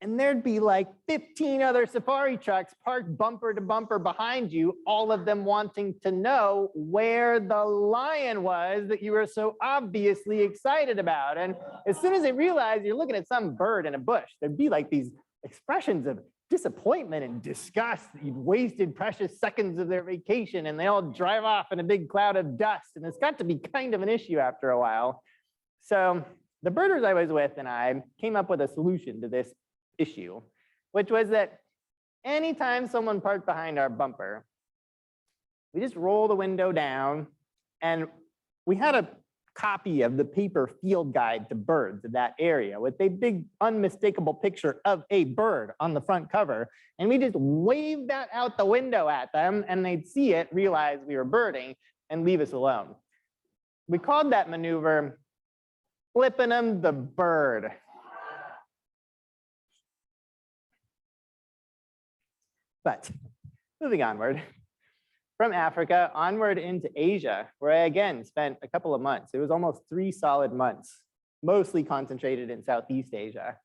and there'd be like 15 other safari trucks parked bumper to bumper behind you, all of them wanting to know where the lion was that you were so obviously excited about. And as soon as they realize you're looking at some bird in a bush, there'd be like these expressions of disappointment and disgust that you'd wasted precious seconds of their vacation, and they all drive off in a big cloud of dust. And it's got to be kind of an issue after a while. So the birders I was with and I came up with a solution to this issue, which was that anytime someone parked behind our bumper, we just roll the window down, and we had a copy of the paper field guide to birds of that area with a big unmistakable picture of a bird on the front cover. And we just waved that out the window at them, and they'd see it, realize we were birding, and leave us alone. We called that maneuver flipping them the bird. But moving onward, from Africa onward into Asia, where I again spent a couple of months. It was almost 3 solid months, mostly concentrated in Southeast Asia.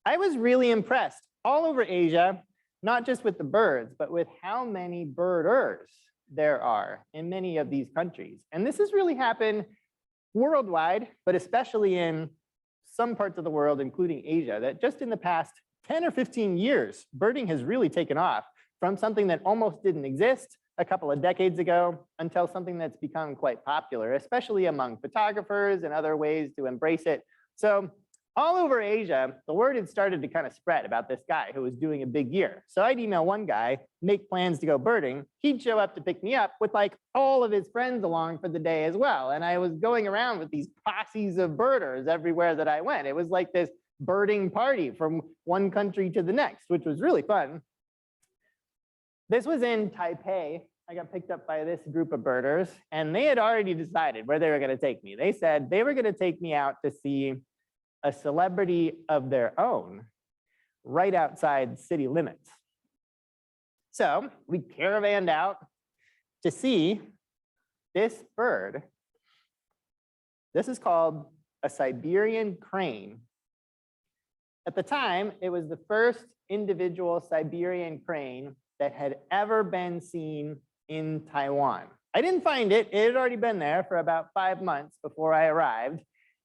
I was really impressed all over Asia, not just with the birds, but with how many birders there are in many of these countries. And this has really happened worldwide, but especially in some parts of the world, including Asia, that just in the past 10 or 15 years, birding has really taken off from something that almost didn't exist a couple of decades ago until something that's become quite popular, especially among photographers and other ways to embrace it. So all over Asia, the word had started to kind of spread about this guy who was doing a big year. So I'd email one guy, make plans to go birding. He'd show up to pick me up with like all of his friends along for the day as well. And I was going around with these posses of birders everywhere that I went. It was like this birding party from one country to the next, which was really fun. This was in Taipei. I got picked up by this group of birders, and they had already decided where they were going to take me. They said they were going to take me out to see a celebrity of their own right outside city limits. So we caravanned out to see this bird. This is called a Siberian crane. At the time, it was the first individual Siberian crane that had ever been seen in Taiwan. I didn't find it. It had already been there for about 5 months before I arrived.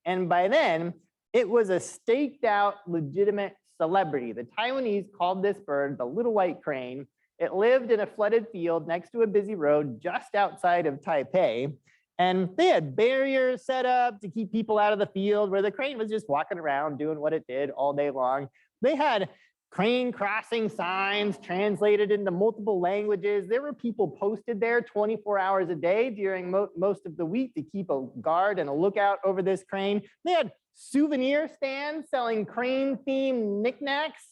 And by then, it was a staked out, legitimate celebrity. The Taiwanese called this bird the little white crane. It lived in a flooded field next to a busy road just outside of Taipei. And they had barriers set up to keep people out of the field where the crane was just walking around doing what it did all day long. They had crane crossing signs translated into multiple languages. There were people posted there 24 hours a day during most of the week to keep a guard and a lookout over this crane. They had souvenir stands selling crane-themed knickknacks.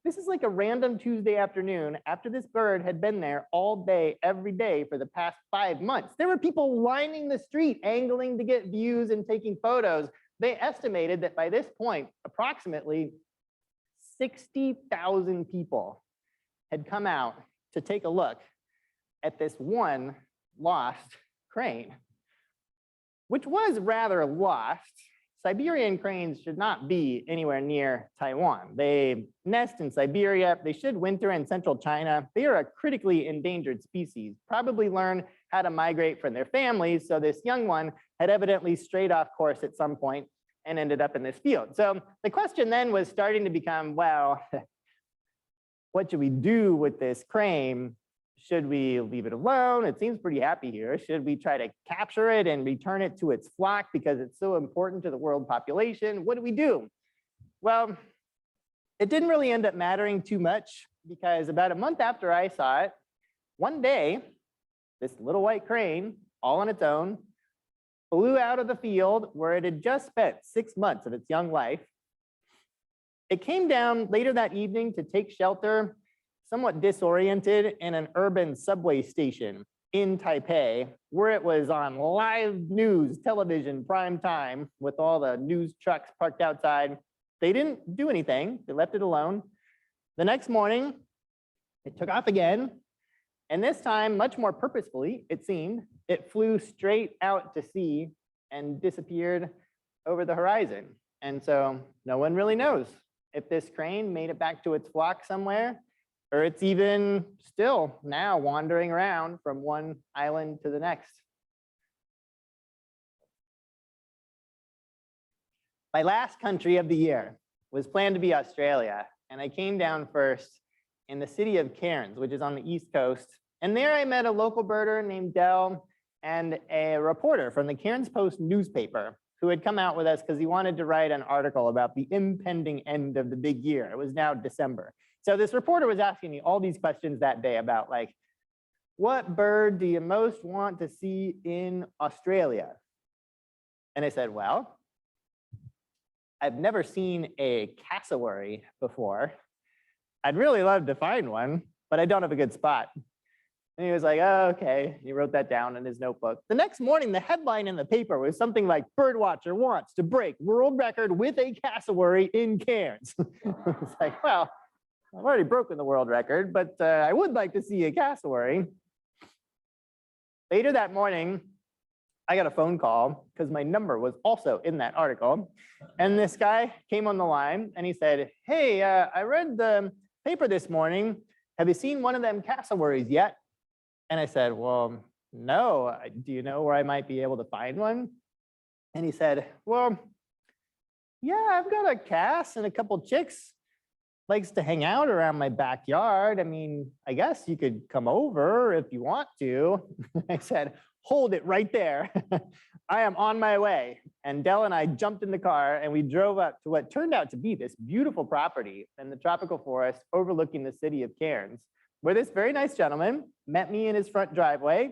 This is like a random Tuesday afternoon after this bird had been there all day, every day for the past 5 months. There were people lining the street, angling to get views and taking photos. They estimated that by this point, approximately 60,000 people had come out to take a look at this one lost crane, which was rather lost. Siberian cranes should not be anywhere near Taiwan. They nest in Siberia. They should winter in central China. They are a critically endangered species, probably learn how to migrate from their families. So this young one had evidently strayed off course at some point and ended up in this field. So the question then was starting to become, well, what should we do with this crane? Should we leave it alone? It seems pretty happy here. Should we try to capture it and return it to its flock because it's so important to the world population? What do we do? Well, it didn't really end up mattering too much because about a month after I saw it, one day, this little white crane, all on its own, flew out of the field where it had just spent 6 months of its young life. It came down later that evening to take shelter, somewhat disoriented, in an urban subway station in Taipei, where it was on live news, television, prime time, with all the news trucks parked outside. They didn't do anything. They left it alone. The next morning, it took off again. And this time, much more purposefully, it seemed, it flew straight out to sea and disappeared over the horizon. And so no one really knows if this crane made it back to its flock somewhere, or it's even still now wandering around from one island to the next. My last country of the year was planned to be Australia, and I came down first in the city of Cairns, which is on the East Coast. And there I met a local birder named Del and a reporter from the Cairns Post newspaper who had come out with us because he wanted to write an article about the impending end of the big year. It was now December. So this reporter was asking me all these questions that day about like, what bird do you most want to see in Australia? And I said, well, I've never seen a cassowary before. I'd really love to find one, but I don't have a good spot. And he was like, oh, okay. He wrote that down in his notebook. The next morning, the headline in the paper was something like, birdwatcher wants to break world record with a cassowary in Cairns. It's like, well, I've already broken the world record, but I would like to see a cassowary. Later that morning, I got a phone call because my number was also in that article. And this guy came on the line and he said, hey, I read the paper this morning. Have you seen one of them cassowaries yet? And I said, well, no. Do you know where I might be able to find one? And he said, well, yeah, I've got a cass and a couple chicks. Likes to hang out around my backyard. I mean, I guess you could come over if you want to. I said, hold it right there. I am on my way. And Del and I jumped in the car and we drove up to what turned out to be this beautiful property in the tropical forest overlooking the city of Cairns, where this very nice gentleman met me in his front driveway,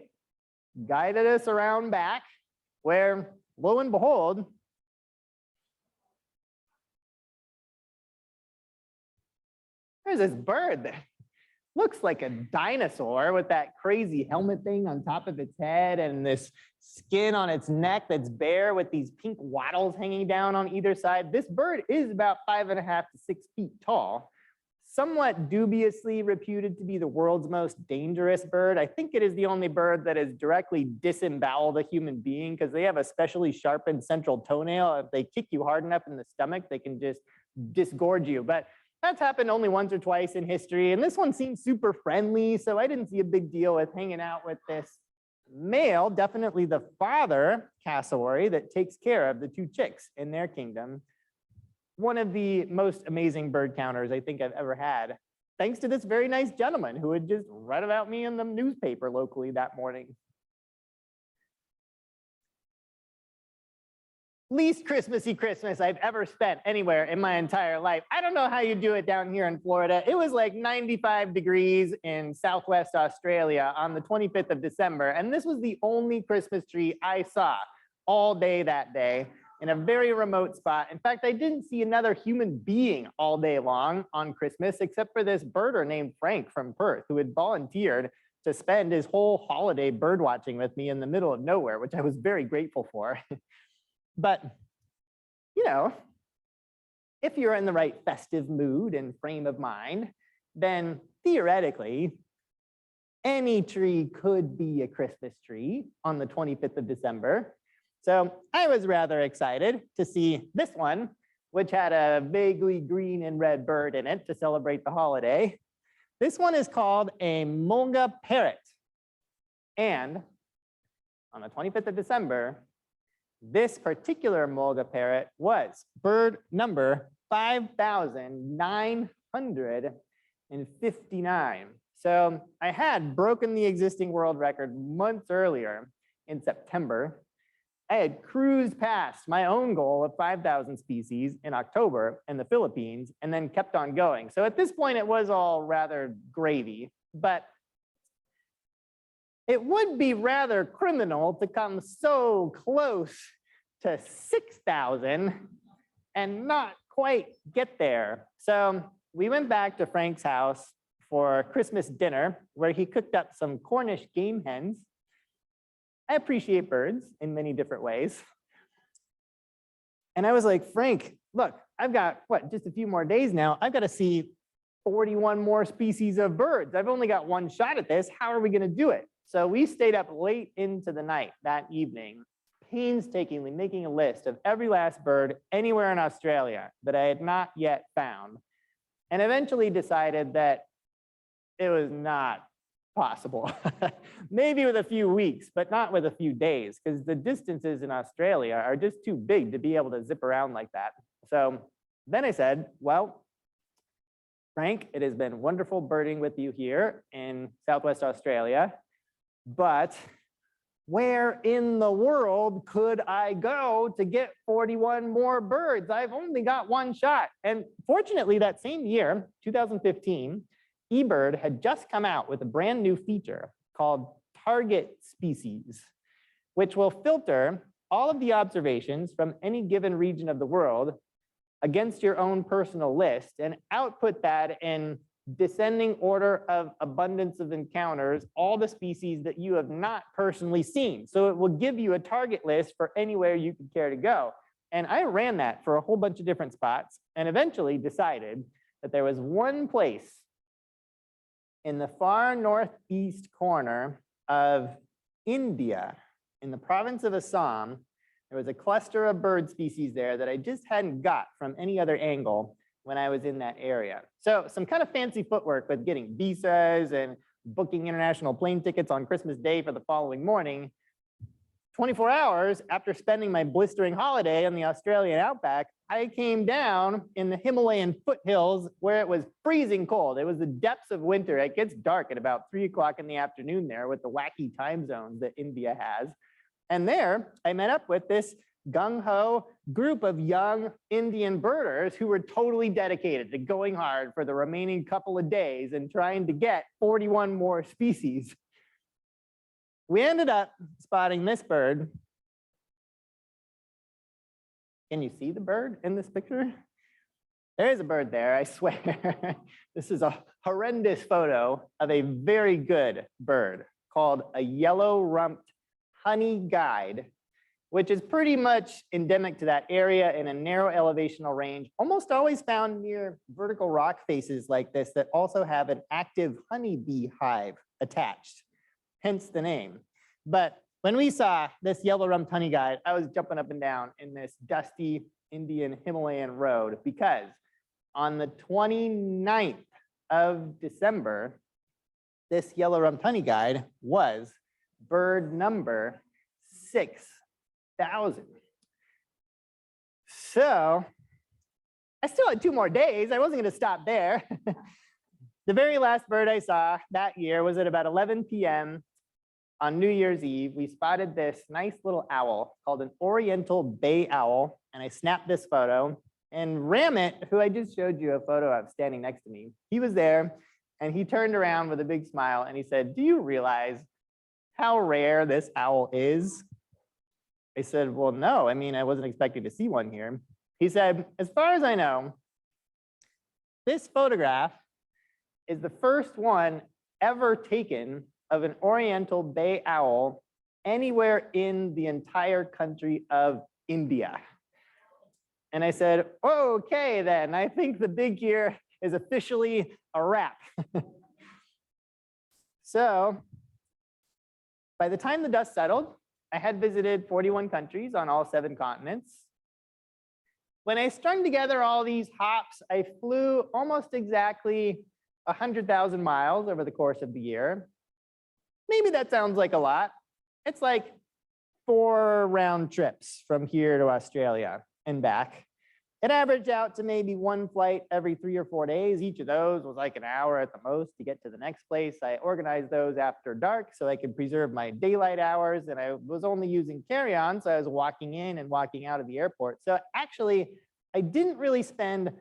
guided us around back, where lo and behold, there's this bird that looks like a dinosaur with that crazy helmet thing on top of its head and this skin on its neck that's bare with these pink wattles hanging down on either side. This bird is about 5.5 to 6 feet tall, somewhat dubiously reputed to be the world's most dangerous bird. I think it is the only bird that has directly disemboweled a human being because they have a specially sharpened central toenail. If they kick you hard enough in the stomach, they can just disgorge you. But that's happened only once or twice in history. And this one seems super friendly. So I didn't see a big deal with hanging out with this male, definitely the father cassowary that takes care of the 2 chicks in their kingdom. One of the most amazing bird counters I think I've ever had, thanks to this very nice gentleman who had just read about me in the newspaper locally that morning. Least Christmassy Christmas I've ever spent anywhere in my entire life. I don't know how you do it down here in Florida. It was like 95 degrees in Southwest Australia on the 25th of December. And this was the only Christmas tree I saw all day that day in a very remote spot. In fact, I didn't see another human being all day long on Christmas, except for this birder named Frank from Perth, who had volunteered to spend his whole holiday bird watching with me in the middle of nowhere, which I was very grateful for. But, you know, if you're in the right festive mood and frame of mind, then theoretically, any tree could be a Christmas tree on the 25th of December. So I was rather excited to see this one, which had a vaguely green and red bird in it to celebrate the holiday. This one is called a Monga Parrot. And on the 25th of December, this particular Monga Parrot was bird number 5,959. So I had broken the existing world record months earlier in September. I had cruised past my own goal of 5,000 species in October in the Philippines and then kept on going. So at this point, it was all rather gravy, but it would be rather criminal to come so close to 6,000 and not quite get there. So we went back to Frank's house for Christmas dinner, where he cooked up some Cornish game hens. I appreciate birds in many different ways. And I was like, Frank, look, I've got, what, just a few more days now. I've got to see 41 more species of birds. I've only got one shot at this. How are we going to do it? So we stayed up late into the night that evening, painstakingly making a list of every last bird anywhere in Australia that I had not yet found, and eventually decided that it was not possible. Maybe with a few weeks, but not with a few days, because the distances in Australia are just too big to be able to zip around like that. So then I said, well, Frank, it has been wonderful birding with you here in Southwest Australia, but where in the world could I go to get 41 more birds? I've only got one shot. And fortunately, that same year, 2015, eBird had just come out with a brand new feature called Target Species, which will filter all of the observations from any given region of the world against your own personal list and output that in descending order of abundance of encounters, all the species that you have not personally seen. So it will give you a target list for anywhere you could care to go. And I ran that for a whole bunch of different spots and eventually decided that there was one place in the far northeast corner of India, in the province of Assam. There was a cluster of bird species there that I just hadn't got from any other angle when I was in that area. So some kind of fancy footwork with getting visas and booking international plane tickets on Christmas Day for the following morning. 24 hours after spending my blistering holiday in the Australian outback, I came down in the Himalayan foothills where it was freezing cold. It was the depths of winter. It gets dark at about 3 o'clock in the afternoon there with the wacky time zones that India has. And there I met up with this gung-ho group of young Indian birders who were totally dedicated to going hard for the remaining couple of days and trying to get 41 more species. We ended up spotting this bird. Can you see the bird in this picture? There is a bird there, I swear. This is a horrendous photo of a very good bird called a yellow-rumped honey guide, which is pretty much endemic to that area in a narrow elevational range, almost always found near vertical rock faces like this that also have an active honeybee hive attached, hence the name. But when we saw this yellow-rumped honey guide, I was jumping up and down in this dusty Indian Himalayan road because on the 29th of December, this yellow-rumped honey guide was bird number 6,000. So I still had 2 more days. I wasn't going to stop there. The very last bird I saw that year was at about 11 p.m. on New Year's Eve. We spotted this nice little owl called an Oriental Bay Owl, and I snapped this photo. And Ramit, who I just showed you a photo of standing next to me, he was there, and he turned around with a big smile, and he said, "Do you realize how rare this owl is?" I said, "Well, no, I mean, I wasn't expecting to see one here." He said, "As far as I know, this photograph is the first one ever taken of an Oriental Bay Owl anywhere in the entire country of India." And I said, "Okay, then, I think the big year is officially a wrap." So by the time the dust settled, I had visited 41 countries on all 7 continents. When I strung together all these hops, I flew almost exactly 100,000 miles over the course of the year. Maybe that sounds like a lot. It's like 4 round trips from here to Australia and back. It averaged out to maybe 1 flight every 3 or 4 days. Each of those was like an hour at the most to get to the next place. I organized those after dark so I could preserve my daylight hours, and I was only using carry-on, so I was walking in and walking out of the airport. So actually, I didn't really spend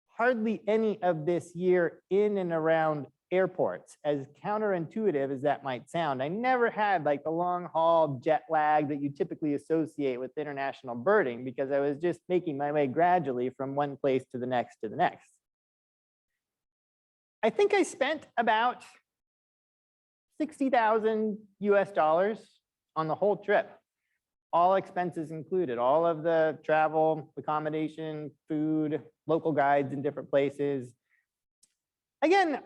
hardly any of this year in and around airports, as counterintuitive as that might sound. I never had like the long haul jet lag that you typically associate with international birding because I was just making my way gradually from one place to the next to the next. I think I spent about $60,000 US on the whole trip, all expenses included, all of the travel, accommodation, food, local guides in different places. Again,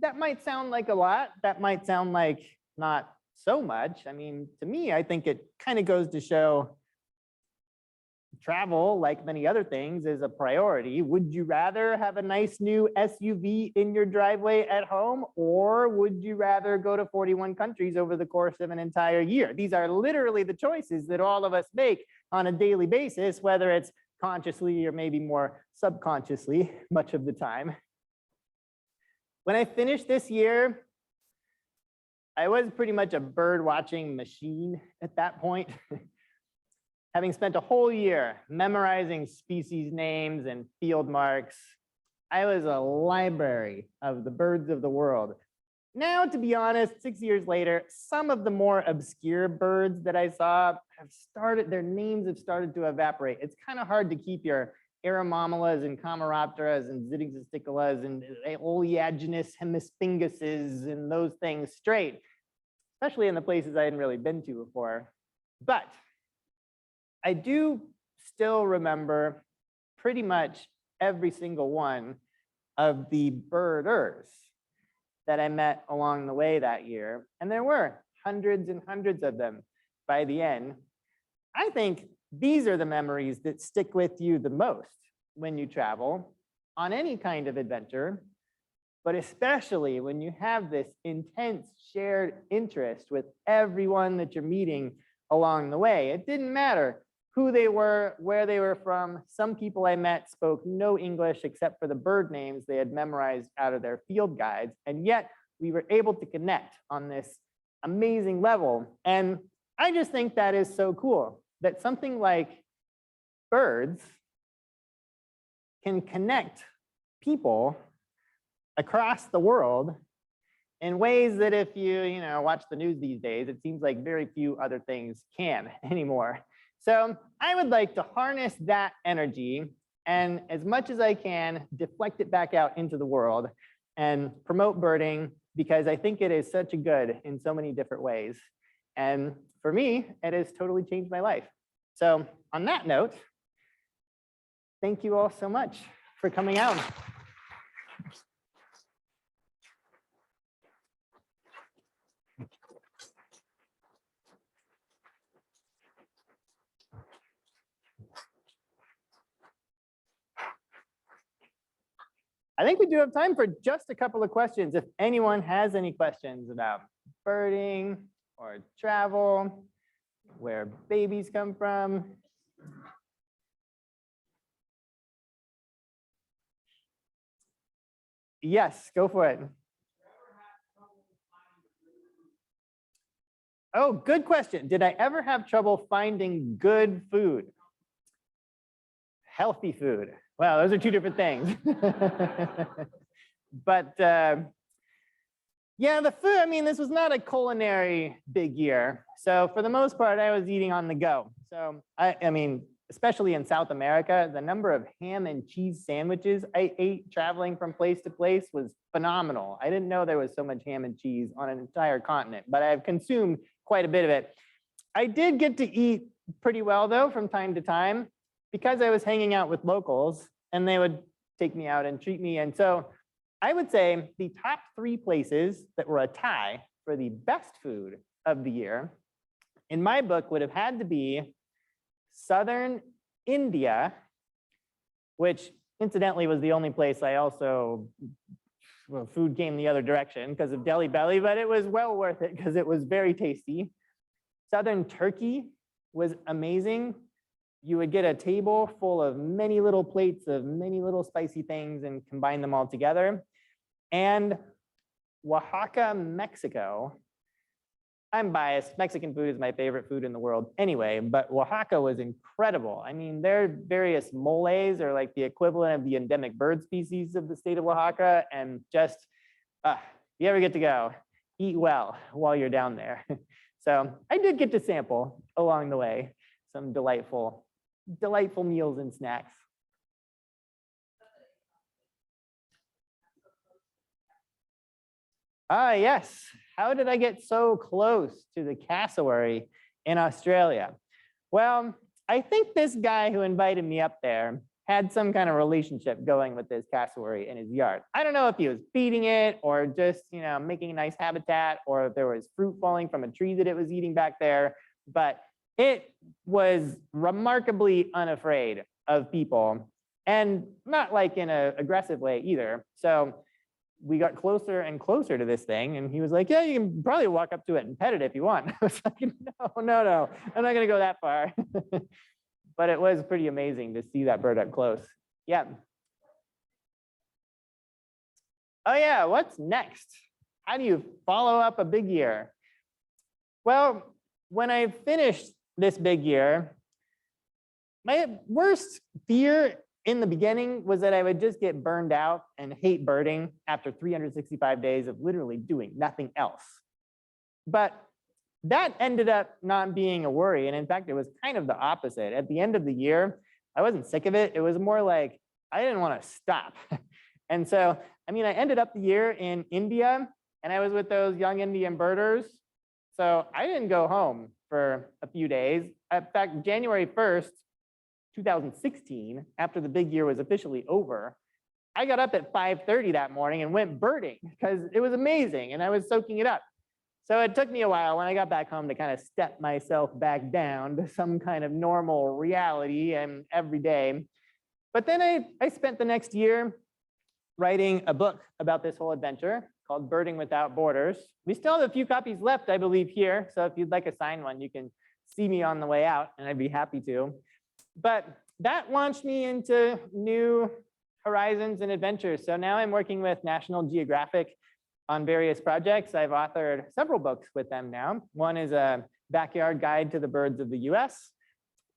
that might sound like a lot. That might sound like not so much. I mean, to me, I think it kind of goes to show travel, like many other things, is a priority. Would you rather have a nice new SUV in your driveway at home, or would you rather go to 41 countries over the course of an entire year? These are literally the choices that all of us make on a daily basis, whether it's consciously or maybe more subconsciously much of the time. When I finished this year, I was pretty much a bird watching machine at that point. Having spent a whole year memorizing species names and field marks, I was a library of the birds of the world. Now, to be honest, 6 years later, some of the more obscure birds that I saw their names have started to evaporate. It's kind of hard to keep your Aeromomolas and Cameropteras and Zygzesticolas and Oleaginous hemispinguses and those things straight, especially in the places I hadn't really been to before. But I do still remember pretty much every single one of the birders that I met along the way that year. And there were hundreds and hundreds of them by the end. I think these are the memories that stick with you the most when you travel on any kind of adventure, but especially when you have this intense shared interest with everyone that you're meeting along the way. It didn't matter who they were, where they were from. Some people I met spoke no English except for the bird names they had memorized out of their field guides. And yet we were able to connect on this amazing level. And I just think that is so cool, that something like birds can connect people across the world in ways that if you watch the news these days, it seems like very few other things can anymore. So I would like to harness that energy and, as much as I can, deflect it back out into the world and promote birding, because I think it is such a good in so many different ways. And for me, it has totally changed my life. So on that note, thank you all so much for coming out. I think we do have time for just a couple of questions. If anyone has any questions about birding or travel, where babies come from. Yes, go for it. Oh, good question. Did I ever have trouble finding good food? Healthy food. Wow, those are two different things. But yeah, the food, I mean, this was not a culinary big year. So for the most part, I was eating on the go. So I mean, especially in South America, the number of ham and cheese sandwiches I ate traveling from place to place was phenomenal. I didn't know there was so much ham and cheese on an entire continent, but I've consumed quite a bit of it. I did get to eat pretty well though from time to time, because I was hanging out with locals and they would take me out and treat me. And so I would say the top 3 places that were a tie for the best food of the year in my book would have had to be southern India, which incidentally was the only place I also, well, food came the other direction because of Delhi Belly, but it was well worth it because it was very tasty. Southern Turkey was amazing. You would get a table full of many little plates of many little spicy things and combine them all together. And Oaxaca, Mexico. I'm biased. Mexican food is my favorite food in the world anyway, but Oaxaca was incredible. I mean, their various moles are like the equivalent of the endemic bird species of the state of Oaxaca. And just, if you ever get to go, eat well while you're down there. So I did get to sample along the way some delightful meals and snacks. Yes. How did I get so close to the cassowary in Australia? Well, I think this guy who invited me up there had some kind of relationship going with this cassowary in his yard. I don't know if he was feeding it or just, making a nice habitat, or if there was fruit falling from a tree that it was eating back there, but it was remarkably unafraid of people, and not like in an aggressive way either. So we got closer and closer to this thing, and he was like, yeah, you can probably walk up to it and pet it if you want. I was like, no, I'm not gonna go that far. But it was pretty amazing to see that bird up close. Yeah. Oh yeah, what's next? How do you follow up a big year? Well, when I finished this big year, my worst fear in the beginning was that I would just get burned out and hate birding after 365 days of literally doing nothing else. But that ended up not being a worry. And in fact, it was kind of the opposite. At the end of the year, I wasn't sick of it. It was more like I didn't want to stop. And so, I ended up the year in India, and I was with those young Indian birders. So I didn't go home for a few days. In fact, January 1st, 2016, after the big year was officially over, I got up at 5:30 that morning and went birding because it was amazing and I was soaking it up. So it took me a while when I got back home to kind of step myself back down to some kind of normal reality and every day. But then I spent the next year writing a book about this whole adventure called Birding Without Borders. We still have a few copies left, I believe, here. So if you'd like a signed one, you can see me on the way out, and I'd be happy to. But that launched me into new horizons and adventures. So now I'm working with National Geographic on various projects. I've authored several books with them now. One is a backyard guide to the birds of the US.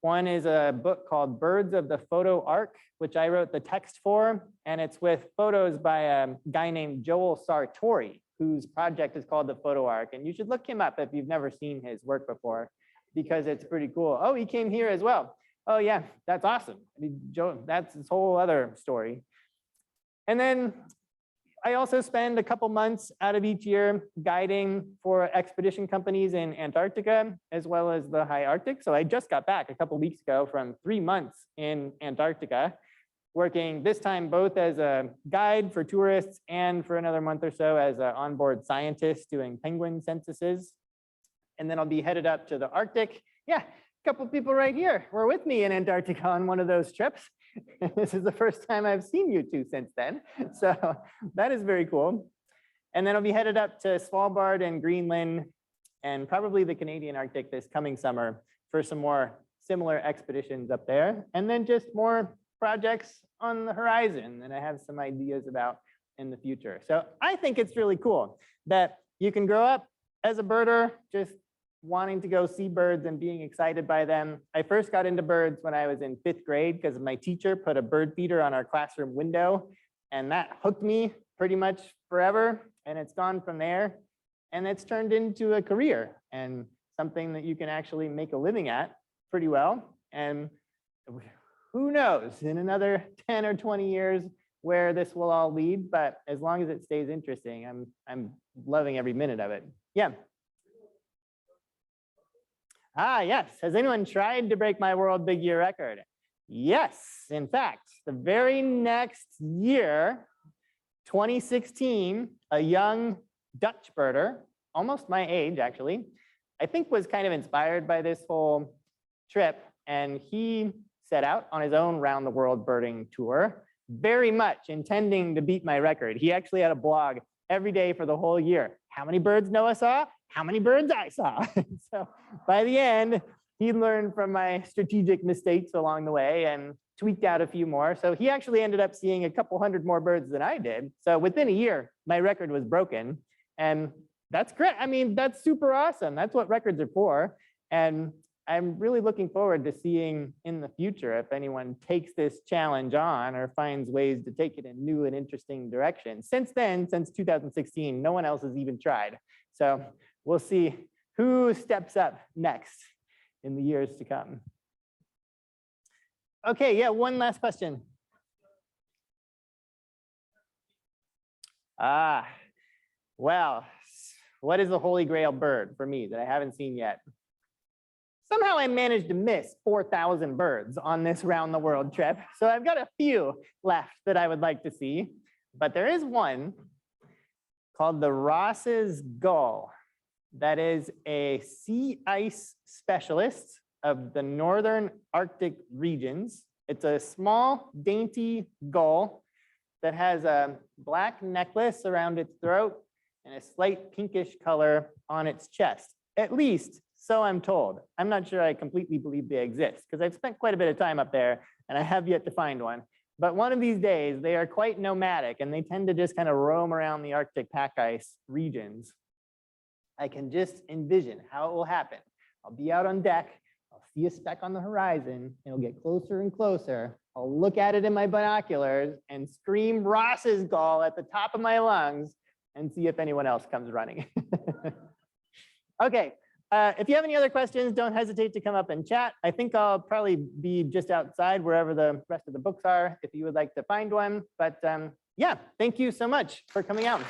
One is a book called Birds of the Photo Ark, which I wrote the text for, and it's with photos by a guy named Joel Sartori, whose project is called the Photo Ark. And you should look him up if you've never seen his work before, because it's pretty cool. Oh, he came here as well. Oh yeah, that's awesome. Joe, that's his whole other story. And then I also spend a couple months out of each year guiding for expedition companies in Antarctica, as well as the high Arctic. So I just got back a couple weeks ago from 3 months in Antarctica, working this time both as a guide for tourists and for another month or so as an onboard scientist doing penguin censuses. And then I'll be headed up to the Arctic. Yeah, a couple people right here were with me in Antarctica on one of those trips. This is the first time I've seen you two since then. So that is very cool. And then I'll be headed up to Svalbard and Greenland and probably the Canadian Arctic this coming summer for some more similar expeditions up there. And then just more projects on the horizon that I have some ideas about in the future. So I think it's really cool that you can grow up as a birder, just wanting to go see birds and being excited by them. I first got into birds when I was in 5th grade because my teacher put a bird feeder on our classroom window, and that hooked me pretty much forever. And it's gone from there, and it's turned into a career and something that you can actually make a living at pretty well. And who knows in another 10 or 20 years where this will all lead, but as long as it stays interesting, I'm loving every minute of it. Yeah. Ah, yes. Has anyone tried to break my world big year record? Yes. In fact, the very next year, 2016, a young Dutch birder, almost my age actually, I think was kind of inspired by this whole trip, and he set out on his own round the world birding tour, very much intending to beat my record. He actually had a blog every day for the whole year. How many birds Noah saw? How many birds I saw. So by the end, he learned from my strategic mistakes along the way and tweaked out a few more. So he actually ended up seeing a couple hundred more birds than I did. So within a year, my record was broken. And that's great. I mean, that's super awesome. That's what records are for. And I'm really looking forward to seeing in the future if anyone takes this challenge on or finds ways to take it in new and interesting directions. Since then, since 2016, no one else has even tried. So we'll see who steps up next in the years to come. Okay, yeah, one last question. Well, what is the holy grail bird for me that I haven't seen yet? somehow I managed to miss 4,000 birds on this round the world trip. So I've got a few left that I would like to see, but there is one called the Ross's gull. That is a sea ice specialist of the northern Arctic regions. It's a small, dainty gull that has a black necklace around its throat and a slight pinkish color on its chest. At least, so I'm told. I'm not sure I completely believe they exist because I've spent quite a bit of time up there and I have yet to find one. But one of these days, they are quite nomadic and they tend to just kind of roam around the Arctic pack ice regions. I can just envision how it will happen. I'll be out on deck, I'll see a speck on the horizon, it'll get closer and closer. I'll look at it in my binoculars and scream Ross's gull at the top of my lungs and see if anyone else comes running. Okay, if you have any other questions, don't hesitate to come up and chat. I think I'll probably be just outside wherever the rest of the books are if you would like to find one. But yeah, thank you so much for coming out.